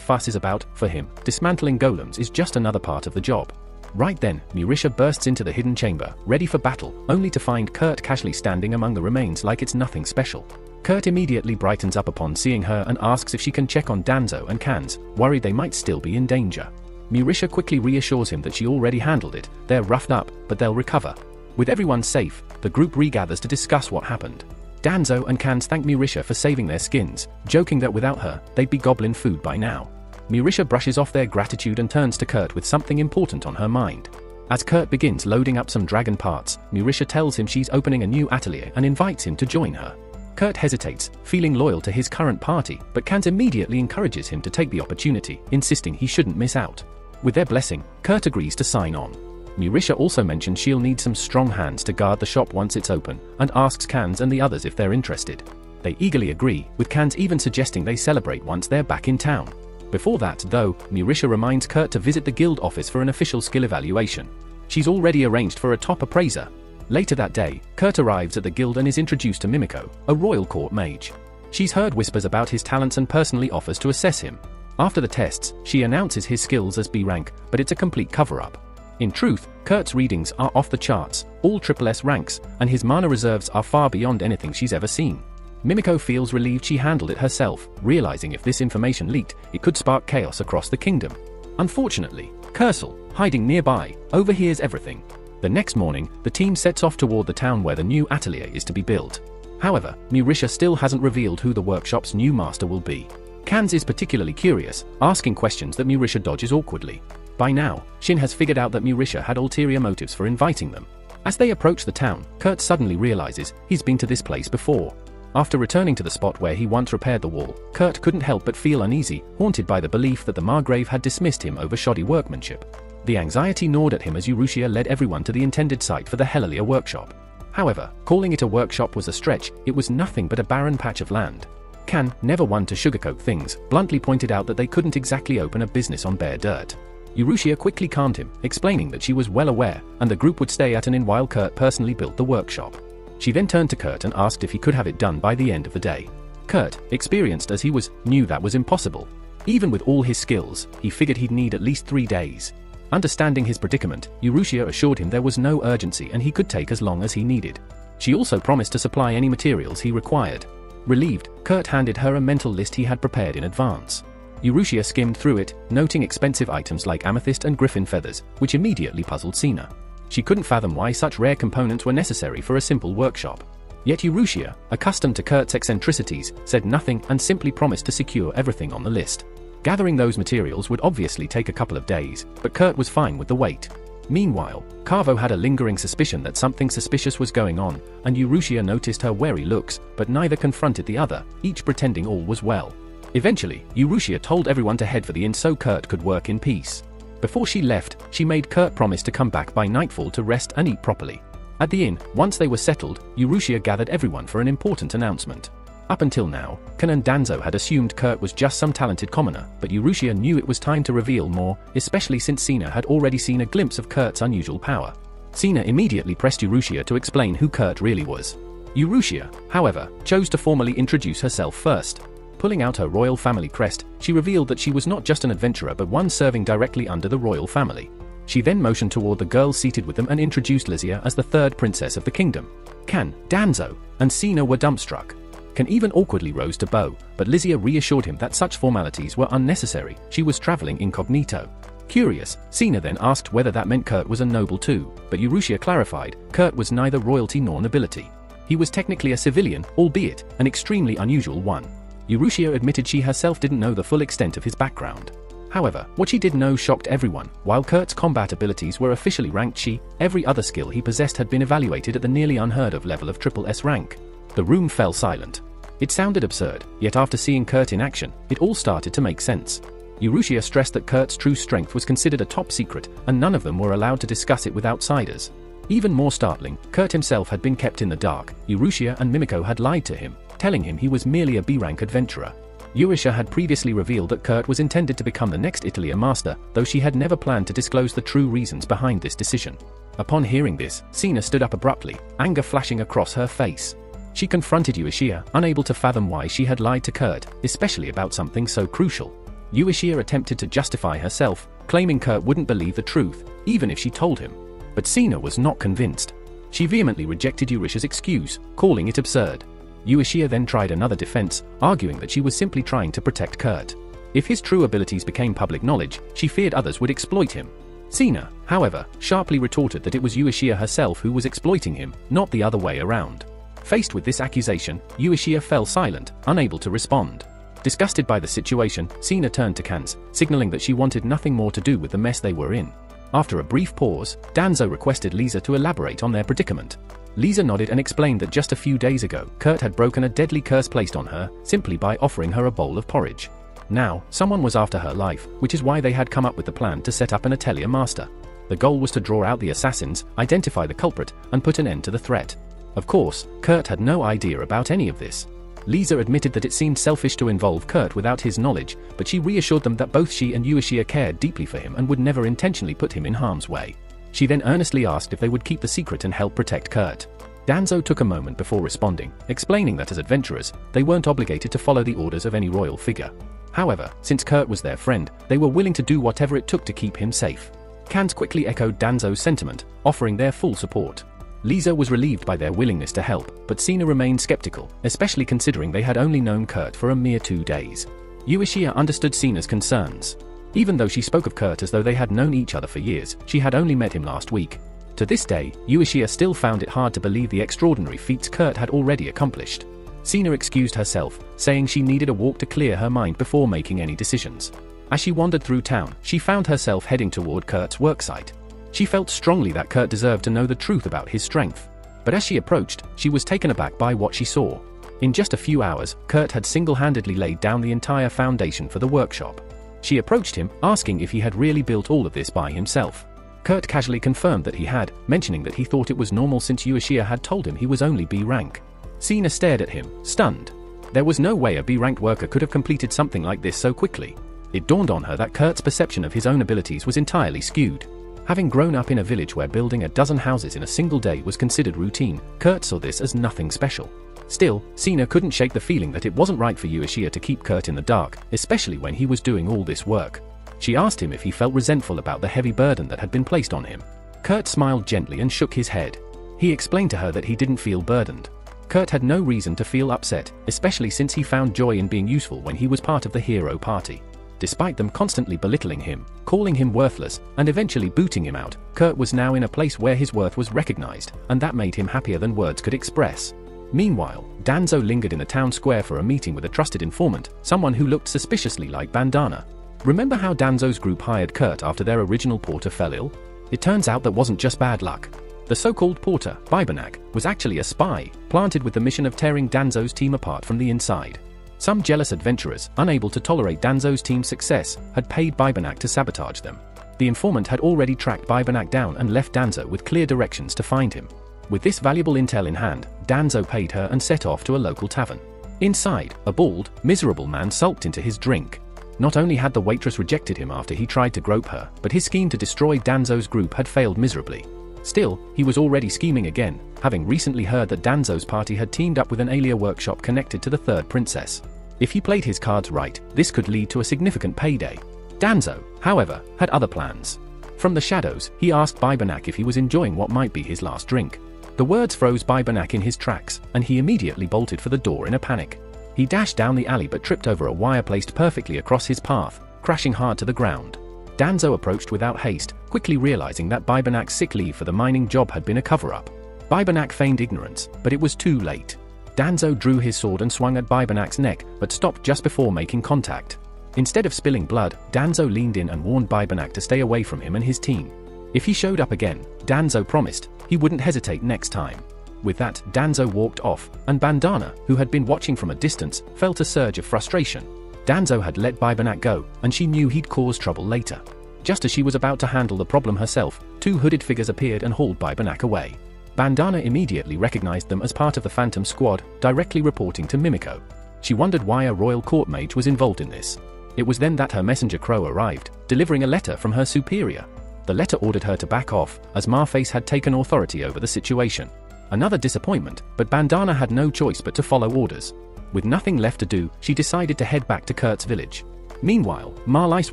fuss is about. For him, dismantling golems is just another part of the job. Right then, Mirisha bursts into the hidden chamber, ready for battle, only to find Kurt casually standing among the remains like it's nothing special. Kurt immediately brightens up upon seeing her and asks if she can check on Danzo and Kans, worried they might still be in danger. Mirisha quickly reassures him that she already handled it. They're roughed up, but they'll recover. With everyone safe, the group regathers to discuss what happened. Danzo and Kans thank Mirisha for saving their skins, joking that without her, they'd be goblin food by now. Meister brushes off their gratitude and turns to Kurt with something important on her mind. As Kurt begins loading up some dragon parts, Meister tells him she's opening a new atelier and invites him to join her. Kurt hesitates, feeling loyal to his current party, but Kant immediately encourages him to take the opportunity, insisting he shouldn't miss out. With their blessing, Kurt agrees to sign on. Meister also mentions she'll need some strong hands to guard the shop once it's open, and asks Kans and the others if they're interested. They eagerly agree, with Kans even suggesting they celebrate once they're back in town. Before that, though, Meister reminds Kurt to visit the guild office for an official skill evaluation. She's already arranged for a top appraiser. Later that day, Kurt arrives at the guild and is introduced to Mimiko, a royal court mage. She's heard whispers about his talents and personally offers to assess him. After the tests, she announces his skills as B rank, but it's a complete cover-up. In truth, Kurt's readings are off the charts, all SSS ranks, and his mana reserves are far beyond anything she's ever seen. Mimiko feels relieved she handled it herself, realizing if this information leaked, it could spark chaos across the kingdom. Unfortunately, Kursel, hiding nearby, overhears everything. The next morning, the team sets off toward the town where the new atelier is to be built. However, Meister still hasn't revealed who the workshop's new master will be. Kans is particularly curious, asking questions that Meister dodges awkwardly. By now, Shin has figured out that Meister had ulterior motives for inviting them. As they approach the town, Kurt suddenly realizes he's been to this place before. After returning to the spot where he once repaired the wall, Kurt couldn't help but feel uneasy, haunted by the belief that the Margrave had dismissed him over shoddy workmanship. The anxiety gnawed at him as Urushia led everyone to the intended site for the Hellier workshop. However, calling it a workshop was a stretch. It was nothing but a barren patch of land. Kan, never one to sugarcoat things, bluntly pointed out that they couldn't exactly open a business on bare dirt. Urushia quickly calmed him, explaining that she was well aware, and the group would stay at an inn while Kurt personally built the workshop. She then turned to Kurt and asked if he could have it done by the end of the day. Kurt, experienced as he was, knew that was impossible. Even with all his skills, he figured he'd need at least 3 days. Understanding his predicament, Urushia assured him there was no urgency and he could take as long as he needed. She also promised to supply any materials he required. Relieved, Kurt handed her a mental list he had prepared in advance. Urushia skimmed through it, noting expensive items like amethyst and griffin feathers, which immediately puzzled Sina. She couldn't fathom why such rare components were necessary for a simple workshop. Yet Urushia, accustomed to Kurt's eccentricities, said nothing and simply promised to secure everything on the list. Gathering those materials would obviously take a couple of days, but Kurt was fine with the wait. Meanwhile, Carvo had a lingering suspicion that something suspicious was going on, and Urushia noticed her wary looks, but neither confronted the other, each pretending all was well. Eventually, Urushia told everyone to head for the inn so Kurt could work in peace. Before she left, she made Kurt promise to come back by nightfall to rest and eat properly. At the inn, once they were settled, Urushia gathered everyone for an important announcement. Up until now, Kan and Danzo had assumed Kurt was just some talented commoner, but Urushia knew it was time to reveal more, especially since Sina had already seen a glimpse of Kurt's unusual power. Sina immediately pressed Urushia to explain who Kurt really was. Urushia, however, chose to formally introduce herself first. Pulling out her royal family crest, she revealed that she was not just an adventurer but one serving directly under the royal family. She then motioned toward the girls seated with them and introduced Lysia as the third princess of the kingdom. Kan, Danzo, and Sina were dumbstruck. Kan even awkwardly rose to bow, but Lysia reassured him that such formalities were unnecessary. She was traveling incognito. Curious, Sina then asked whether that meant Kurt was a noble too, but Urushia clarified, Kurt was neither royalty nor nobility. He was technically a civilian, albeit an extremely unusual one. Urushia admitted she herself didn't know the full extent of his background. However, what she did know shocked everyone. While Kurt's combat abilities were officially ranked Chi, every other skill he possessed had been evaluated at the nearly unheard of level of SSS rank. The room fell silent. It sounded absurd, yet after seeing Kurt in action, it all started to make sense. Urushia stressed that Kurt's true strength was considered a top secret, and none of them were allowed to discuss it with outsiders. Even more startling, Kurt himself had been kept in the dark. Urushia and Mimiko had lied to him, telling him he was merely a B-rank adventurer. Urushia had previously revealed that Kurt was intended to become the next Atelier master, though she had never planned to disclose the true reasons behind this decision. Upon hearing this, Sina stood up abruptly, anger flashing across her face. She confronted Urushia, unable to fathom why she had lied to Kurt, especially about something so crucial. Urushia attempted to justify herself, claiming Kurt wouldn't believe the truth, even if she told him. But Sina was not convinced. She vehemently rejected Urushia's excuse, calling it absurd. Urushia then tried another defense, arguing that she was simply trying to protect Kurt. If his true abilities became public knowledge, she feared others would exploit him. Sina, however, sharply retorted that it was Urushia herself who was exploiting him, not the other way around. Faced with this accusation, Urushia fell silent, unable to respond. Disgusted by the situation, Sina turned to Kans, signaling that she wanted nothing more to do with the mess they were in. After a brief pause, Danzo requested Lisa to elaborate on their predicament. Lisa nodded and explained that just a few days ago, Kurt had broken a deadly curse placed on her, simply by offering her a bowl of porridge. Now, someone was after her life, which is why they had come up with the plan to set up an Atelier master. The goal was to draw out the assassins, identify the culprit, and put an end to the threat. Of course, Kurt had no idea about any of this. Lisa admitted that it seemed selfish to involve Kurt without his knowledge, but she reassured them that both she and Uesuiya cared deeply for him and would never intentionally put him in harm's way. She then earnestly asked if they would keep the secret and help protect Kurt. Danzo took a moment before responding, explaining that as adventurers, they weren't obligated to follow the orders of any royal figure. However, since Kurt was their friend, they were willing to do whatever it took to keep him safe. Kans quickly echoed Danzo's sentiment, offering their full support. Lisa was relieved by their willingness to help, but Sina remained skeptical, especially considering they had only known Kurt for a mere 2 days. Uesuiya understood Sina's concerns. Even though she spoke of Kurt as though they had known each other for years, she had only met him last week. To this day, Uesuiya still found it hard to believe the extraordinary feats Kurt had already accomplished. Sina excused herself, saying she needed a walk to clear her mind before making any decisions. As she wandered through town, she found herself heading toward Kurt's worksite. She felt strongly that Kurt deserved to know the truth about his strength. But as she approached, she was taken aback by what she saw. In just a few hours, Kurt had single-handedly laid down the entire foundation for the workshop. She approached him, asking if he had really built all of this by himself. Kurt casually confirmed that he had, mentioning that he thought it was normal since Uesuiya had told him he was only B rank. Sina stared at him, stunned. There was no way a B-ranked worker could have completed something like this so quickly. It dawned on her that Kurt's perception of his own abilities was entirely skewed. Having grown up in a village where building a dozen houses in a single day was considered routine, Kurt saw this as nothing special. Still, Sina couldn't shake the feeling that it wasn't right for Uesuiya to keep Kurt in the dark, especially when he was doing all this work. She asked him if he felt resentful about the heavy burden that had been placed on him. Kurt smiled gently and shook his head. He explained to her that he didn't feel burdened. Kurt had no reason to feel upset, especially since he found joy in being useful when he was part of the hero party. Despite them constantly belittling him, calling him worthless, and eventually booting him out, Kurt was now in a place where his worth was recognized, and that made him happier than words could express. Meanwhile, Danzo lingered in the town square for a meeting with a trusted informant, someone who looked suspiciously like Bandana. Remember how Danzo's group hired Kurt after their original porter fell ill? It turns out that wasn't just bad luck. The so-called porter, Bibernac, was actually a spy, planted with the mission of tearing Danzo's team apart from the inside. Some jealous adventurers, unable to tolerate Danzo's team's success, had paid Bibernac to sabotage them. The informant had already tracked Bibernac down and left Danzo with clear directions to find him. With this valuable intel in hand, Danzo paid her and set off to a local tavern. Inside, a bald, miserable man sulked into his drink. Not only had the waitress rejected him after he tried to grope her, but his scheme to destroy Danzo's group had failed miserably. Still, he was already scheming again, having recently heard that Danzo's party had teamed up with an Atelier workshop connected to the third princess. If he played his cards right, this could lead to a significant payday. Danzo, however, had other plans. From the shadows, he asked Bibernac if he was enjoying what might be his last drink. The words froze Bibernac in his tracks, and he immediately bolted for the door in a panic. He dashed down the alley but tripped over a wire placed perfectly across his path, crashing hard to the ground. Danzo approached without haste, quickly realizing that Bibernac's sick leave for the mining job had been a cover-up. Bibernac feigned ignorance, but it was too late. Danzo drew his sword and swung at Bibernac's neck, but stopped just before making contact. Instead of spilling blood, Danzo leaned in and warned Bibernac to stay away from him and his team. If he showed up again, Danzo promised, he wouldn't hesitate next time. With that, Danzo walked off, and Bandana, who had been watching from a distance, felt a surge of frustration. Danzo had let Bibernac go, and she knew he'd cause trouble later. Just as she was about to handle the problem herself, two hooded figures appeared and hauled Bibernac away. Bandana immediately recognized them as part of the Phantom Squad, directly reporting to Mimiko. She wondered why a royal court mage was involved in this. It was then that her messenger Crow arrived, delivering a letter from her superior. The letter ordered her to back off, as Marface had taken authority over the situation. Another disappointment, but Bandana had no choice but to follow orders. With nothing left to do, she decided to head back to Kurt's village. Meanwhile, Marlice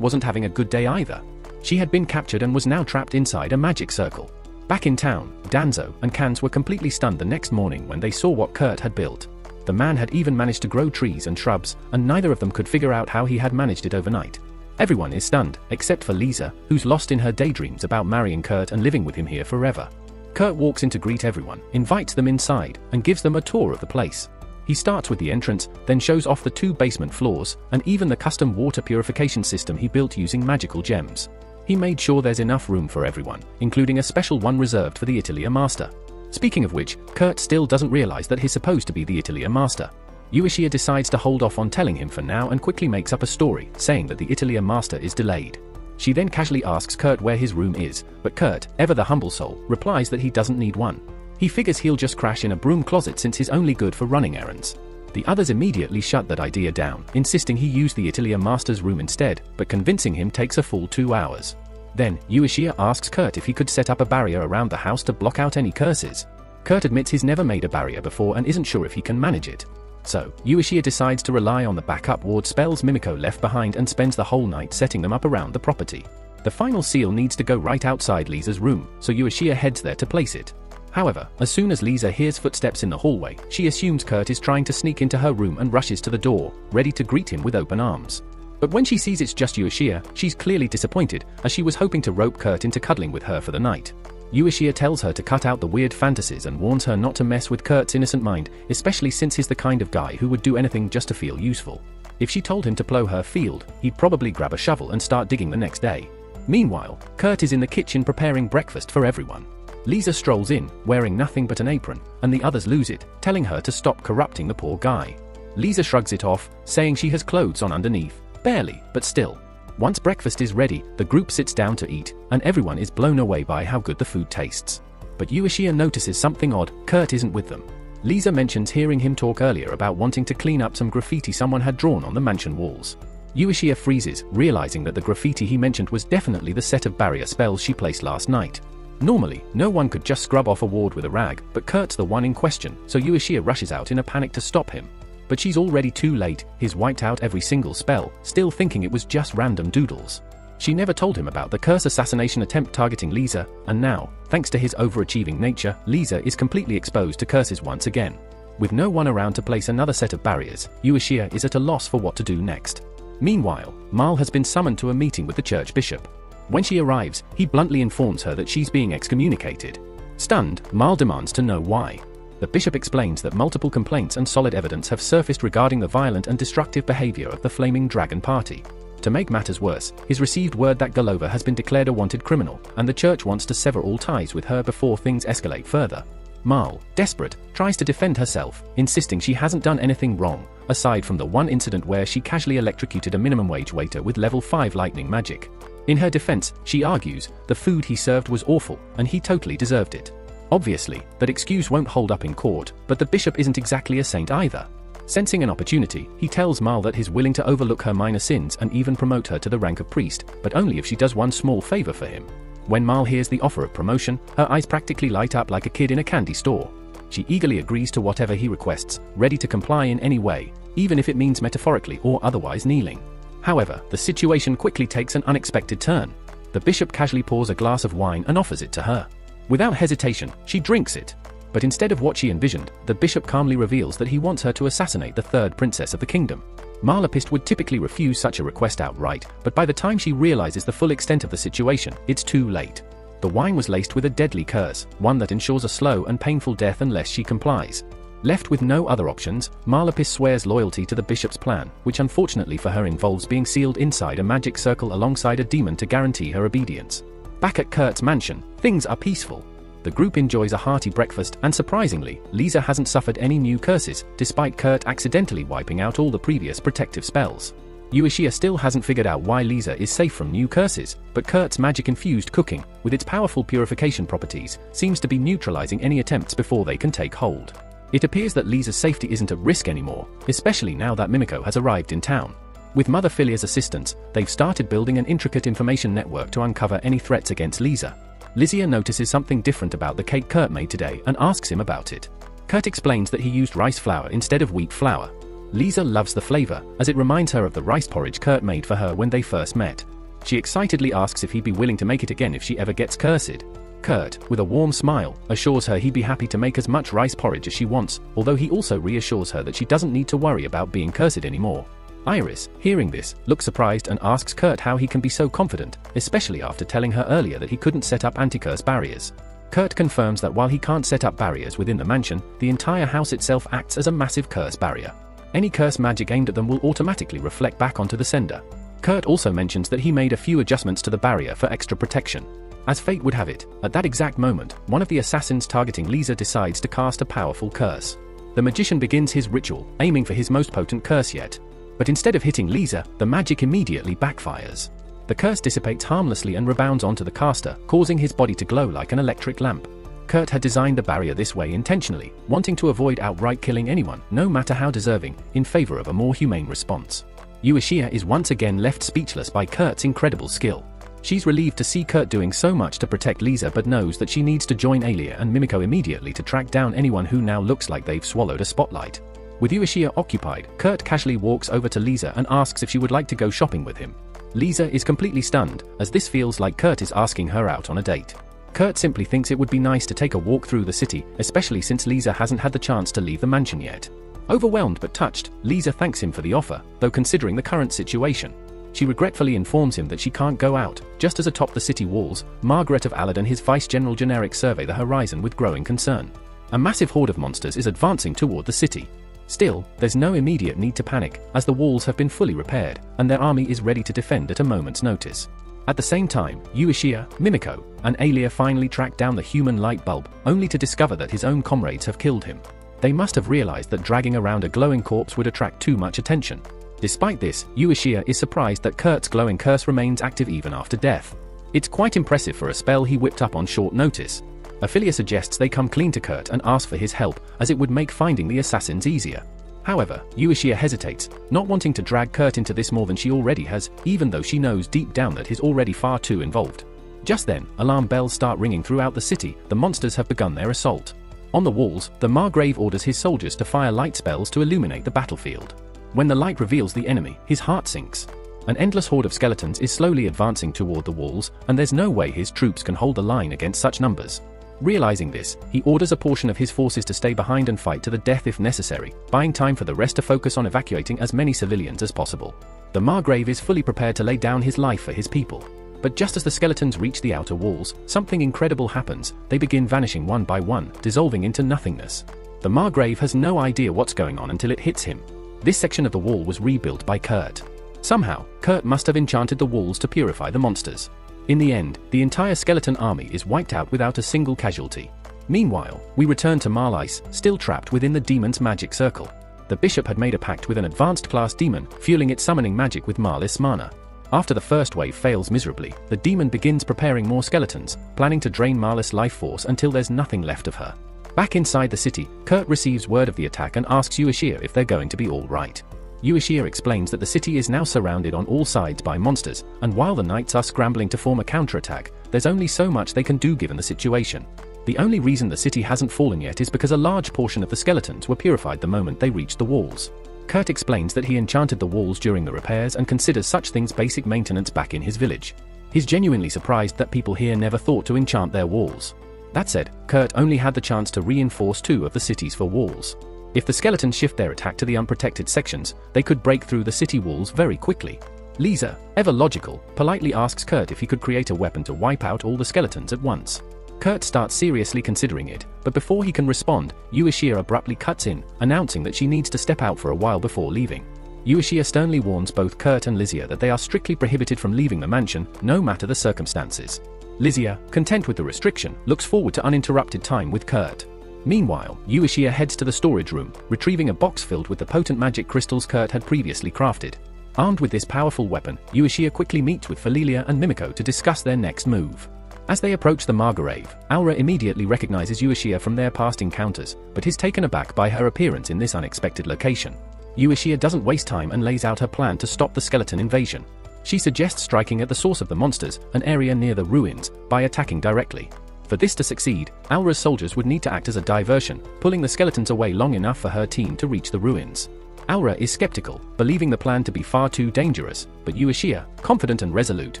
wasn't having a good day either. She had been captured and was now trapped inside a magic circle. Back in town, Danzo and Kans were completely stunned the next morning when they saw what Kurt had built. The man had even managed to grow trees and shrubs, and neither of them could figure out how he had managed it overnight. Everyone is stunned, except for Lisa, who's lost in her daydreams about marrying Kurt and living with him here forever. Kurt walks in to greet everyone, invites them inside, and gives them a tour of the place. He starts with the entrance, then shows off the 2 basement floors, and even the custom water purification system he built using magical gems. He made sure there's enough room for everyone, including a special one reserved for the Atelier Master. Speaking of which, Kurt still doesn't realize that he's supposed to be the Atelier Master. Uesuiya decides to hold off on telling him for now and quickly makes up a story, saying that the Atelier Master is delayed. She then casually asks Kurt where his room is, but Kurt, ever the humble soul, replies that he doesn't need one. He figures he'll just crash in a broom closet since he's only good for running errands. The others immediately shut that idea down, insisting he use the Atelier Master's room instead, but convincing him takes a full 2 hours. Then, Uesuiya asks Kurt if he could set up a barrier around the house to block out any curses. Kurt admits he's never made a barrier before and isn't sure if he can manage it. So, Uesuiya decides to rely on the backup ward spells Mimiko left behind and spends the whole night setting them up around the property. The final seal needs to go right outside Lisa's room, so Uesuiya heads there to place it. However, as soon as Lisa hears footsteps in the hallway, she assumes Kurt is trying to sneak into her room and rushes to the door, ready to greet him with open arms. But when she sees it's just Uesuiya, she's clearly disappointed, as she was hoping to rope Kurt into cuddling with her for the night. Uesuiya tells her to cut out the weird fantasies and warns her not to mess with Kurt's innocent mind, especially since he's the kind of guy who would do anything just to feel useful. If she told him to plow her field, he'd probably grab a shovel and start digging the next day. Meanwhile, Kurt is in the kitchen preparing breakfast for everyone. Lisa strolls in, wearing nothing but an apron, and the others lose it, telling her to stop corrupting the poor guy. Lisa shrugs it off, saying she has clothes on underneath. Barely, but still. Once breakfast is ready, the group sits down to eat, and everyone is blown away by how good the food tastes. But Uesuiya notices something odd. Kurt isn't with them. Lisa mentions hearing him talk earlier about wanting to clean up some graffiti someone had drawn on the mansion walls. Uesuiya freezes, realizing that the graffiti he mentioned was definitely the set of barrier spells she placed last night. Normally, no one could just scrub off a ward with a rag, but Kurt's the one in question, so Uesuiya rushes out in a panic to stop him. But she's already too late. He's wiped out every single spell, still thinking it was just random doodles. She never told him about the curse assassination attempt targeting Lisa, and now, thanks to his overachieving nature, Lisa is completely exposed to curses once again. With no one around to place another set of barriers, Uesuiya is at a loss for what to do next. Meanwhile, Mal has been summoned to a meeting with the church bishop. When she arrives, he bluntly informs her that she's being excommunicated. Stunned, Mal demands to know why. The bishop explains that multiple complaints and solid evidence have surfaced regarding the violent and destructive behavior of the Flaming Dragon Party. To make matters worse, he's received word that Golova has been declared a wanted criminal, and the church wants to sever all ties with her before things escalate further. Mal, desperate, tries to defend herself, insisting she hasn't done anything wrong, aside from the one incident where she casually electrocuted a minimum wage waiter with level 5 lightning magic. In her defense, she argues the food he served was awful, and he totally deserved it. Obviously, that excuse won't hold up in court, but the bishop isn't exactly a saint either. Sensing an opportunity, he tells Mal that he's willing to overlook her minor sins and even promote her to the rank of priest, but only if she does one small favor for him. When Mal hears the offer of promotion, her eyes practically light up like a kid in a candy store. She eagerly agrees to whatever he requests, ready to comply in any way, even if it means metaphorically or otherwise kneeling. However, the situation quickly takes an unexpected turn. The bishop casually pours a glass of wine and offers it to her. Without hesitation, she drinks it. But instead of what she envisioned, the bishop calmly reveals that he wants her to assassinate the third princess of the kingdom. Marlapist would typically refuse such a request outright, but by the time she realizes the full extent of the situation, it's too late. The wine was laced with a deadly curse, one that ensures a slow and painful death unless she complies. Left with no other options, Marlapist swears loyalty to the bishop's plan, which unfortunately for her involves being sealed inside a magic circle alongside a demon to guarantee her obedience. Back at Kurt's mansion, things are peaceful. The group enjoys a hearty breakfast, and surprisingly, Lisa hasn't suffered any new curses, despite Kurt accidentally wiping out all the previous protective spells. Uesuiya still hasn't figured out why Lisa is safe from new curses, but Kurt's magic-infused cooking, with its powerful purification properties, seems to be neutralizing any attempts before they can take hold. It appears that Lisa's safety isn't at risk anymore, especially now that Mimiko has arrived in town. With Mother Filia's assistance, they've started building an intricate information network to uncover any threats against Lisa. Lizia notices something different about the cake Kurt made today and asks him about it. Kurt explains that he used rice flour instead of wheat flour. Lisa loves the flavor, as it reminds her of the rice porridge Kurt made for her when they first met. She excitedly asks if he'd be willing to make it again if she ever gets cursed. Kurt, with a warm smile, assures her he'd be happy to make as much rice porridge as she wants, although he also reassures her that she doesn't need to worry about being cursed anymore. Iris, hearing this, looks surprised and asks Kurt how he can be so confident, especially after telling her earlier that he couldn't set up anti-curse barriers. Kurt confirms that while he can't set up barriers within the mansion, the entire house itself acts as a massive curse barrier. Any curse magic aimed at them will automatically reflect back onto the sender. Kurt also mentions that he made a few adjustments to the barrier for extra protection. As fate would have it, at that exact moment, one of the assassins targeting Lisa decides to cast a powerful curse. The magician begins his ritual, aiming for his most potent curse yet. But instead of hitting Lisa, the magic immediately backfires. The curse dissipates harmlessly and rebounds onto the caster, causing his body to glow like an electric lamp. Kurt had designed the barrier this way intentionally, wanting to avoid outright killing anyone, no matter how deserving, in favor of a more humane response. Ueshiya is once again left speechless by Kurt's incredible skill. She's relieved to see Kurt doing so much to protect Lisa but knows that she needs to join Atelier and Mimiko immediately to track down anyone who now looks like they've swallowed a spotlight. With Ueshiya occupied, Kurt casually walks over to Lisa and asks if she would like to go shopping with him. Lisa is completely stunned, as this feels like Kurt is asking her out on a date. Kurt simply thinks it would be nice to take a walk through the city, especially since Lisa hasn't had the chance to leave the mansion yet. Overwhelmed but touched, Lisa thanks him for the offer, though considering the current situation. She regretfully informs him that she can't go out, just as atop the city walls, Margaret of Aladdin and his vice-general generic survey the horizon with growing concern. A massive horde of monsters is advancing toward the city. Still, there's no immediate need to panic, as the walls have been fully repaired, and their army is ready to defend at a moment's notice. At the same time, Ueshiya, Mimiko, and Atelier finally track down the human light bulb, only to discover that his own comrades have killed him. They must have realized that dragging around a glowing corpse would attract too much attention. Despite this, Ueshiya is surprised that Kurt's glowing curse remains active even after death. It's quite impressive for a spell he whipped up on short notice. Atelier suggests they come clean to Kurt and ask for his help, as it would make finding the assassins easier. However, Ueshiya hesitates, not wanting to drag Kurt into this more than she already has, even though she knows deep down that he's already far too involved. Just then, alarm bells start ringing throughout the city. The monsters have begun their assault. On the walls, the Margrave orders his soldiers to fire light spells to illuminate the battlefield. When the light reveals the enemy, his heart sinks. An endless horde of skeletons is slowly advancing toward the walls, and there's no way his troops can hold the line against such numbers. Realizing this, he orders a portion of his forces to stay behind and fight to the death if necessary, buying time for the rest to focus on evacuating as many civilians as possible. The Margrave is fully prepared to lay down his life for his people. But just as the skeletons reach the outer walls, something incredible happens. They begin vanishing one by one, dissolving into nothingness. The Margrave has no idea what's going on until it hits him. This section of the wall was rebuilt by Kurt. Somehow, Kurt must have enchanted the walls to purify the monsters. In the end, the entire skeleton army is wiped out without a single casualty. Meanwhile, we return to Marlice, still trapped within the demon's magic circle. The bishop had made a pact with an advanced class demon, fueling its summoning magic with Marlice mana. After the first wave fails miserably, the demon begins preparing more skeletons, planning to drain Marlice's life force until there's nothing left of her. Back inside the city, Kurt receives word of the attack and asks Ueshiya if they're going to be all right. Ueshiya explains that the city is now surrounded on all sides by monsters, and while the knights are scrambling to form a counterattack, there's only so much they can do given the situation. The only reason the city hasn't fallen yet is because a large portion of the skeletons were purified the moment they reached the walls. Kurt explains that he enchanted the walls during the repairs and considers such things basic maintenance back in his village. He's genuinely surprised that people here never thought to enchant their walls. That said, Kurt only had the chance to reinforce 2 of the city's 4 walls. If the skeletons shift their attack to the unprotected sections, they could break through the city walls very quickly. Lisa, ever logical, politely asks Kurt if he could create a weapon to wipe out all the skeletons at once. Kurt starts seriously considering it, but before he can respond, Ueshiya abruptly cuts in, announcing that she needs to step out for a while before leaving. Ueshiya sternly warns both Kurt and Lizia that they are strictly prohibited from leaving the mansion, no matter the circumstances. Lizia, content with the restriction, looks forward to uninterrupted time with Kurt. Meanwhile, Ueshiya heads to the storage room, retrieving a box filled with the potent magic crystals Kurt had previously crafted. Armed with this powerful weapon, Ueshiya quickly meets with Felilia and Mimiko to discuss their next move. As they approach the Margrave, Aura immediately recognizes Ueshiya from their past encounters, but is taken aback by her appearance in this unexpected location. Ueshiya doesn't waste time and lays out her plan to stop the skeleton invasion. She suggests striking at the source of the monsters, an area near the ruins, by attacking directly. For this to succeed, Aura's soldiers would need to act as a diversion, pulling the skeletons away long enough for her team to reach the ruins. Aura is skeptical, believing the plan to be far too dangerous, but Ueshiya, confident and resolute,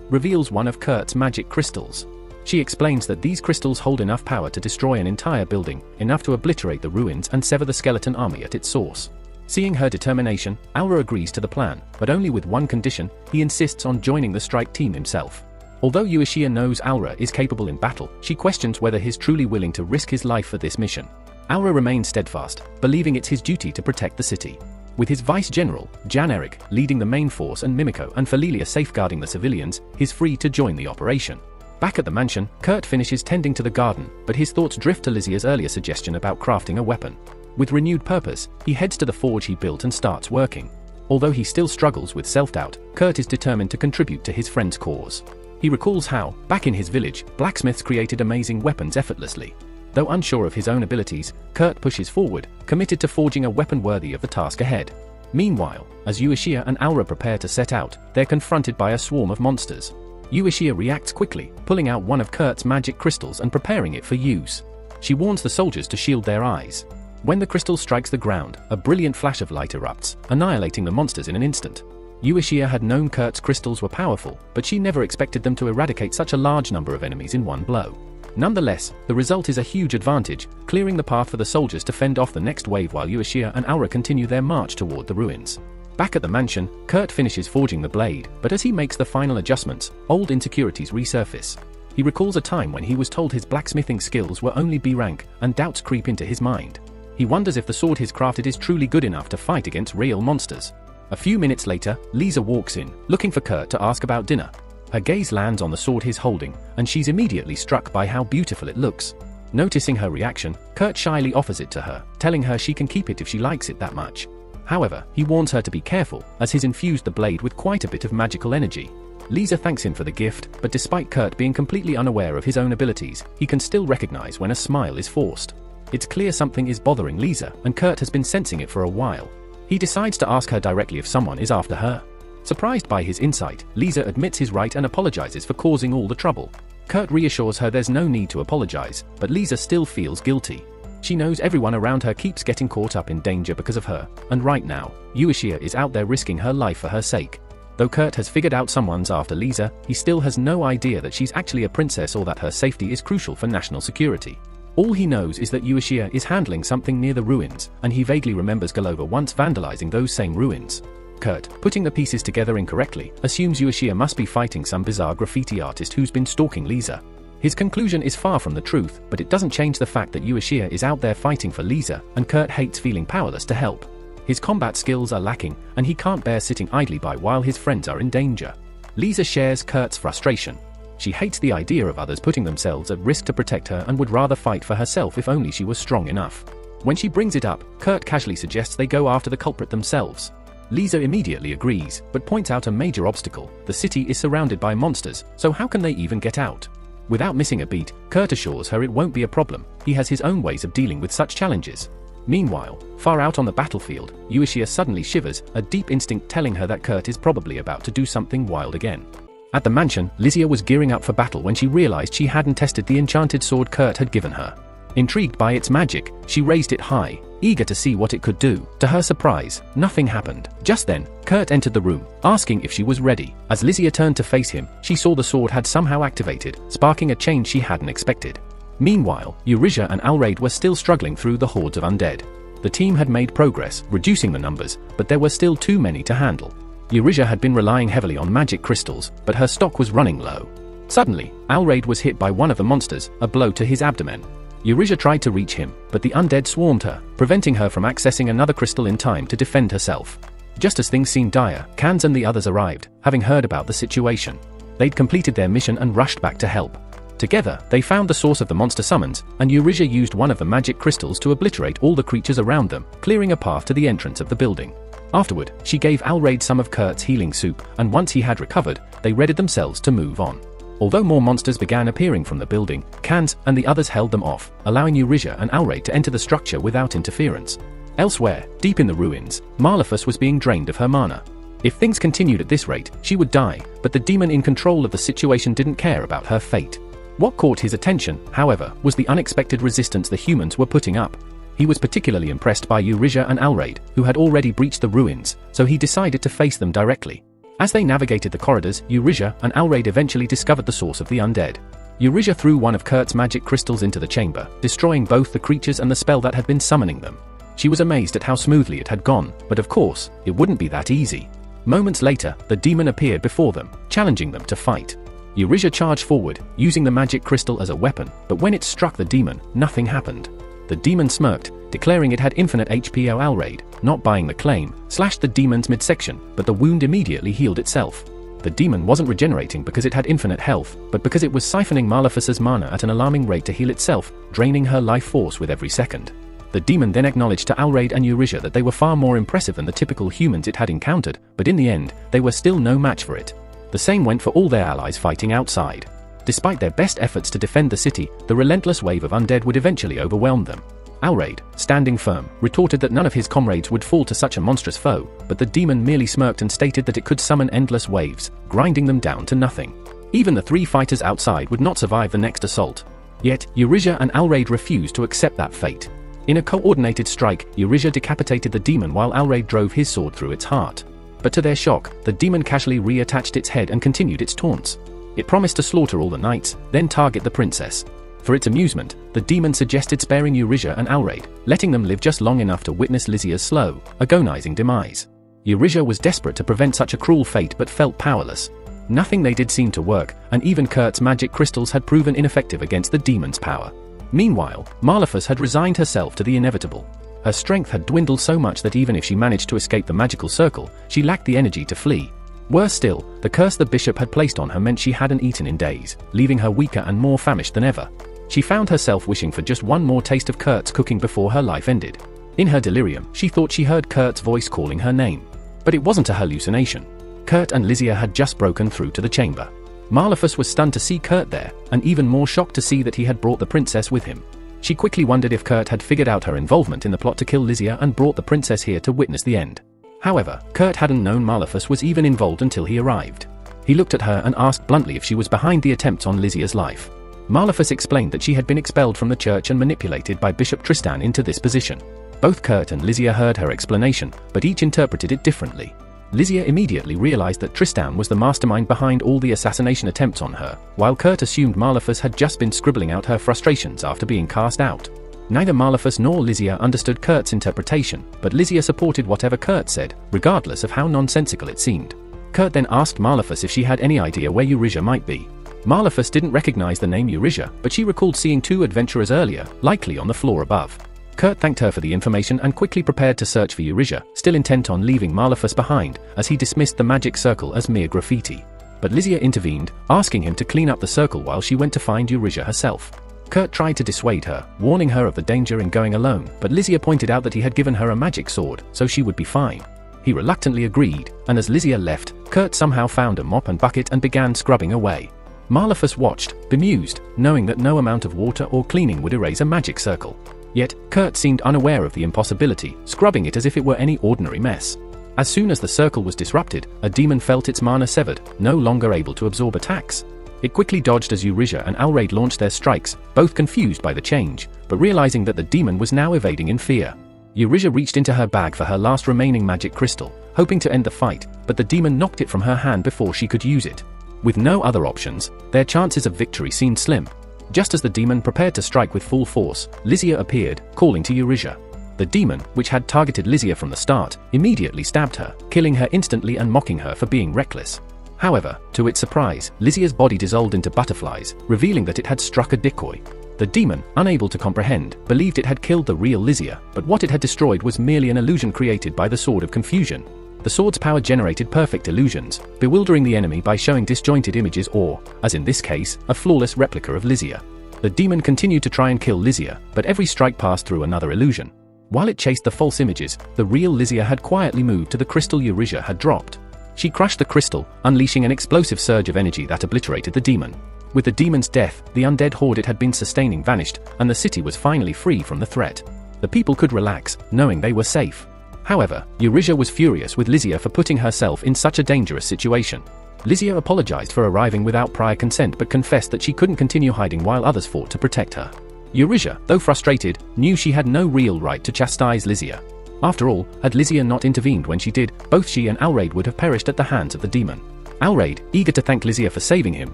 reveals one of Kurt's magic crystals. She explains that these crystals hold enough power to destroy an entire building, enough to obliterate the ruins and sever the skeleton army at its source. Seeing her determination, Aura agrees to the plan, but only with one condition: he insists on joining the strike team himself. Although Ueshiya knows Aura is capable in battle, she questions whether he's truly willing to risk his life for this mission. Aura remains steadfast, believing it's his duty to protect the city. With his vice-general, Jan Erik, leading the main force and Mimiko and Felilia safeguarding the civilians, he's free to join the operation. Back at the mansion, Kurt finishes tending to the garden, but his thoughts drift to Lizia's earlier suggestion about crafting a weapon. With renewed purpose, he heads to the forge he built and starts working. Although he still struggles with self-doubt, Kurt is determined to contribute to his friend's cause. He recalls how, back in his village, blacksmiths created amazing weapons effortlessly. Though unsure of his own abilities, Kurt pushes forward, committed to forging a weapon worthy of the task ahead. Meanwhile, as Ueshiya and Aura prepare to set out, they're confronted by a swarm of monsters. Ueshiya reacts quickly, pulling out one of Kurt's magic crystals and preparing it for use. She warns the soldiers to shield their eyes. When the crystal strikes the ground, a brilliant flash of light erupts, annihilating the monsters in an instant. Ueshiya had known Kurt's crystals were powerful, but she never expected them to eradicate such a large number of enemies in one blow. Nonetheless, the result is a huge advantage, clearing the path for the soldiers to fend off the next wave while Ueshiya and Aura continue their march toward the ruins. Back at the mansion, Kurt finishes forging the blade, but as he makes the final adjustments, old insecurities resurface. He recalls a time when he was told his blacksmithing skills were only B rank, and doubts creep into his mind. He wonders if the sword he's crafted is truly good enough to fight against real monsters. A few minutes later, Lisa walks in, looking for Kurt to ask about dinner. Her gaze lands on the sword he's holding, and she's immediately struck by how beautiful it looks. Noticing her reaction, Kurt shyly offers it to her, telling her she can keep it if she likes it that much. However, he warns her to be careful, as he's infused the blade with quite a bit of magical energy. Lisa thanks him for the gift, but despite Kurt being completely unaware of his own abilities, he can still recognize when a smile is forced. It's clear something is bothering Lisa, and Kurt has been sensing it for a while. He decides to ask her directly if someone is after her. Surprised by his insight, Lisa admits he's right and apologizes for causing all the trouble. Kurt reassures her there's no need to apologize, but Lisa still feels guilty. She knows everyone around her keeps getting caught up in danger because of her, and right now, Ueshiya is out there risking her life for her sake. Though Kurt has figured out someone's after Lisa, he still has no idea that she's actually a princess or that her safety is crucial for national security. All he knows is that Ueshiya is handling something near the ruins, and he vaguely remembers Golova once vandalizing those same ruins. Kurt, putting the pieces together incorrectly, assumes Ueshiya must be fighting some bizarre graffiti artist who's been stalking Lisa. His conclusion is far from the truth, but it doesn't change the fact that Ueshiya is out there fighting for Lisa, and Kurt hates feeling powerless to help. His combat skills are lacking, and he can't bear sitting idly by while his friends are in danger. Lisa shares Kurt's frustration. She hates the idea of others putting themselves at risk to protect her and would rather fight for herself if only she was strong enough. When she brings it up, Kurt casually suggests they go after the culprit themselves. Lisa immediately agrees, but points out a major obstacle: the city is surrounded by monsters, so how can they even get out? Without missing a beat, Kurt assures her it won't be a problem. He has his own ways of dealing with such challenges. Meanwhile, far out on the battlefield, Ueshiya suddenly shivers, a deep instinct telling her that Kurt is probably about to do something wild again. At the mansion, Lizia was gearing up for battle when she realized she hadn't tested the enchanted sword Kurt had given her. Intrigued by its magic, she raised it high, eager to see what it could do. To her surprise, nothing happened. Just then, Kurt entered the room, asking if she was ready. As Lizia turned to face him, she saw the sword had somehow activated, sparking a change she hadn't expected. Meanwhile, Eurizia and Alraid were still struggling through the hordes of undead. The team had made progress, reducing the numbers, but there were still too many to handle. Eurizia had been relying heavily on magic crystals, but her stock was running low. Suddenly, Alraid was hit by one of the monsters, a blow to his abdomen. Eurizia tried to reach him, but the undead swarmed her, preventing her from accessing another crystal in time to defend herself. Just as things seemed dire, Kans and the others arrived, having heard about the situation. They'd completed their mission and rushed back to help. Together, they found the source of the monster summons, and Eurizia used one of the magic crystals to obliterate all the creatures around them, clearing a path to the entrance of the building. Afterward, she gave Alraid some of Kurt's healing soup, and once he had recovered, they readied themselves to move on. Although more monsters began appearing from the building, Kans and the others held them off, allowing Eurizia and Alraid to enter the structure without interference. Elsewhere, deep in the ruins, Malefus was being drained of her mana. If things continued at this rate, she would die, but the demon in control of the situation didn't care about her fate. What caught his attention, however, was the unexpected resistance the humans were putting up. He was particularly impressed by Eurizia and Alraid, who had already breached the ruins, so he decided to face them directly. As they navigated the corridors, Eurizia and Alraid eventually discovered the source of the undead. Eurizia threw one of Kurt's magic crystals into the chamber, destroying both the creatures and the spell that had been summoning them. She was amazed at how smoothly it had gone, but of course, it wouldn't be that easy. Moments later, the demon appeared before them, challenging them to fight. Eurysia charged forward, using the magic crystal as a weapon, but when it struck the demon, nothing happened. The demon smirked, declaring it had infinite HP. Alraid, not buying the claim, slashed the demon's midsection, but the wound immediately healed itself. The demon wasn't regenerating because it had infinite health, but because it was siphoning Maleficus's mana at an alarming rate to heal itself, draining her life force with every second. The demon then acknowledged to Alraid and Eurysia that they were far more impressive than the typical humans it had encountered, but in the end, they were still no match for it. The same went for all their allies fighting outside. Despite their best efforts to defend the city, the relentless wave of undead would eventually overwhelm them. Alraid, standing firm, retorted that none of his comrades would fall to such a monstrous foe, but the demon merely smirked and stated that it could summon endless waves, grinding them down to nothing. Even the 3 fighters outside would not survive the next assault. Yet, Eurysia and Alraid refused to accept that fate. In a coordinated strike, Eurysia decapitated the demon while Alraid drove his sword through its heart. But to their shock, the demon casually reattached its head and continued its taunts. It promised to slaughter all the knights, then target the princess. For its amusement, the demon suggested sparing Eurysia and Alraid, letting them live just long enough to witness Lysia's slow, agonizing demise. Eurysia was desperate to prevent such a cruel fate but felt powerless. Nothing they did seemed to work, and even Kurt's magic crystals had proven ineffective against the demon's power. Meanwhile, Maleficus had resigned herself to the inevitable. Her strength had dwindled so much that even if she managed to escape the magical circle, she lacked the energy to flee. Worse still, the curse the bishop had placed on her meant she hadn't eaten in days, leaving her weaker and more famished than ever. She found herself wishing for just one more taste of Kurt's cooking before her life ended. In her delirium, she thought she heard Kurt's voice calling her name. But it wasn't a hallucination. Kurt and Lysia had just broken through to the chamber. Maleficus was stunned to see Kurt there, and even more shocked to see that he had brought the princess with him. She quickly wondered if Kurt had figured out her involvement in the plot to kill Lysia and brought the princess here to witness the end. However, Kurt hadn't known Maleficus was even involved until he arrived. He looked at her and asked bluntly if she was behind the attempts on Lysia's life. Maleficus explained that she had been expelled from the church and manipulated by Bishop Tristan into this position. Both Kurt and Lysia heard her explanation, but each interpreted it differently. Lysia immediately realized that Tristan was the mastermind behind all the assassination attempts on her, while Kurt assumed Maleficus had just been scribbling out her frustrations after being cast out. Neither Maleficus nor Lysia understood Kurt's interpretation, but Lysia supported whatever Kurt said, regardless of how nonsensical it seemed. Kurt then asked Maleficus if she had any idea where Eurysia might be. Maleficus didn't recognize the name Eurysia, but she recalled seeing 2 adventurers earlier, likely on the floor above. Kurt thanked her for the information and quickly prepared to search for Eurysia, still intent on leaving Maleficus behind, as he dismissed the magic circle as mere graffiti. But Lysia intervened, asking him to clean up the circle while she went to find Eurysia herself. Kurt tried to dissuade her, warning her of the danger in going alone, but Lysia pointed out that he had given her a magic sword, so she would be fine. He reluctantly agreed, and as Lysia left, Kurt somehow found a mop and bucket and began scrubbing away. Maleficus watched, bemused, knowing that no amount of water or cleaning would erase a magic circle. Yet, Kurt seemed unaware of the impossibility, scrubbing it as if it were any ordinary mess. As soon as the circle was disrupted, a demon felt its mana severed, no longer able to absorb attacks. It quickly dodged as Eurysia and Alraid launched their strikes, both confused by the change, but realizing that the demon was now evading in fear. Eurysia reached into her bag for her last remaining magic crystal, hoping to end the fight, but the demon knocked it from her hand before she could use it. With no other options, their chances of victory seemed slim. Just as the demon prepared to strike with full force, Lysia appeared, calling to Eurysia. The demon, which had targeted Lysia from the start, immediately stabbed her, killing her instantly and mocking her for being reckless. However, to its surprise, Lysia's body dissolved into butterflies, revealing that it had struck a decoy. The demon, unable to comprehend, believed it had killed the real Lysia, but what it had destroyed was merely an illusion created by the Sword of Confusion. The sword's power generated perfect illusions, bewildering the enemy by showing disjointed images or, as in this case, a flawless replica of Lysia. The demon continued to try and kill Lysia, but every strike passed through another illusion. While it chased the false images, the real Lysia had quietly moved to the crystal Eurysia had dropped. She crushed the crystal, unleashing an explosive surge of energy that obliterated the demon. With the demon's death, the undead horde it had been sustaining vanished, and the city was finally free from the threat. The people could relax, knowing they were safe. However, Eurysia was furious with Lysia for putting herself in such a dangerous situation. Lysia apologized for arriving without prior consent but confessed that she couldn't continue hiding while others fought to protect her. Eurysia, though frustrated, knew she had no real right to chastise Lysia. After all, had Lysia not intervened when she did, both she and Alraid would have perished at the hands of the demon. Alraid, eager to thank Lysia for saving him,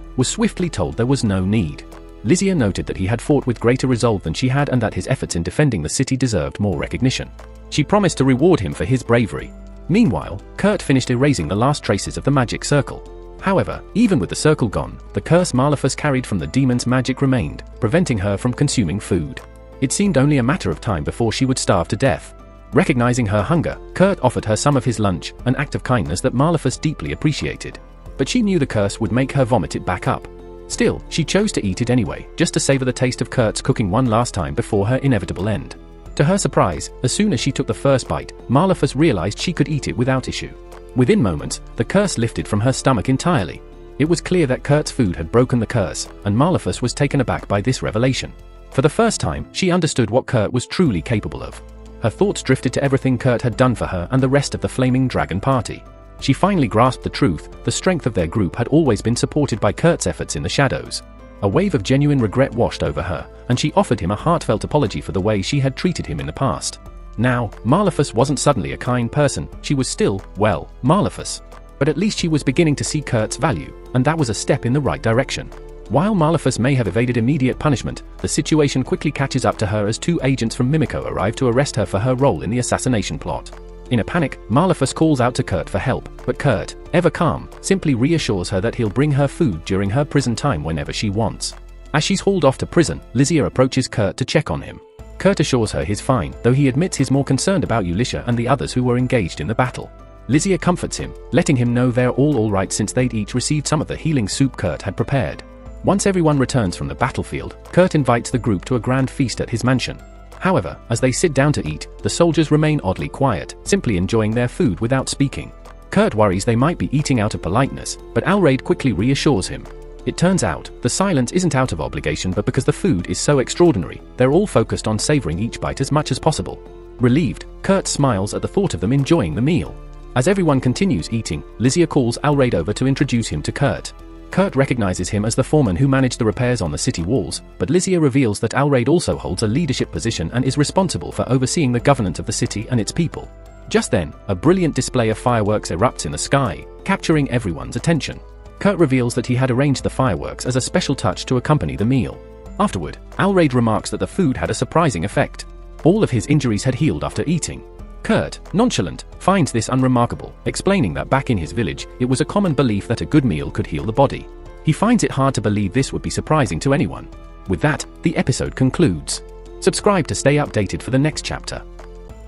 was swiftly told there was no need. Lysia noted that he had fought with greater resolve than she had and that his efforts in defending the city deserved more recognition. She promised to reward him for his bravery. Meanwhile, Kurt finished erasing the last traces of the magic circle. However, even with the circle gone, the curse Malefus carried from the demon's magic remained, preventing her from consuming food. It seemed only a matter of time before she would starve to death. Recognizing her hunger, Kurt offered her some of his lunch, an act of kindness that Malefus deeply appreciated. But she knew the curse would make her vomit it back up. Still, she chose to eat it anyway, just to savor the taste of Kurt's cooking one last time before her inevitable end. To her surprise, as soon as she took the first bite, Malefus realized she could eat it without issue. Within moments, the curse lifted from her stomach entirely. It was clear that Kurt's food had broken the curse, and Malefus was taken aback by this revelation. For the first time, she understood what Kurt was truly capable of. Her thoughts drifted to everything Kurt had done for her and the rest of the Flaming Dragon party. She finally grasped the truth: the strength of their group had always been supported by Kurt's efforts in the shadows. A wave of genuine regret washed over her, and she offered him a heartfelt apology for the way she had treated him in the past. Now, Malefus wasn't suddenly a kind person, she was still, well, Malefus. But at least she was beginning to see Kurt's value, and that was a step in the right direction. While Malefus may have evaded immediate punishment, the situation quickly catches up to her as 2 agents from Mimico arrive to arrest her for her role in the assassination plot. In a panic, Malefus calls out to Kurt for help, but Kurt, ever calm, simply reassures her that he'll bring her food during her prison time whenever she wants. As she's hauled off to prison, Lysia approaches Kurt to check on him. Kurt assures her he's fine, though he admits he's more concerned about Ulysia and the others who were engaged in the battle. Lysia comforts him, letting him know they're all right since they'd each received some of the healing soup Kurt had prepared. Once everyone returns from the battlefield, Kurt invites the group to a grand feast at his mansion. However, as they sit down to eat, the soldiers remain oddly quiet, simply enjoying their food without speaking. Kurt worries they might be eating out of politeness, but Alraid quickly reassures him. It turns out, the silence isn't out of obligation but because the food is so extraordinary, they're all focused on savoring each bite as much as possible. Relieved, Kurt smiles at the thought of them enjoying the meal. As everyone continues eating, Lysia calls Alraid over to introduce him to Kurt. Kurt recognizes him as the foreman who managed the repairs on the city walls, but Lysia reveals that Alraid also holds a leadership position and is responsible for overseeing the governance of the city and its people. Just then, a brilliant display of fireworks erupts in the sky, capturing everyone's attention. Kurt reveals that he had arranged the fireworks as a special touch to accompany the meal. Afterward, Alraid remarks that the food had a surprising effect. All of his injuries had healed after eating. Kurt, nonchalant, finds this unremarkable, explaining that back in his village, it was a common belief that a good meal could heal the body. He finds it hard to believe this would be surprising to anyone. With that, the episode concludes. Subscribe to stay updated for the next chapter.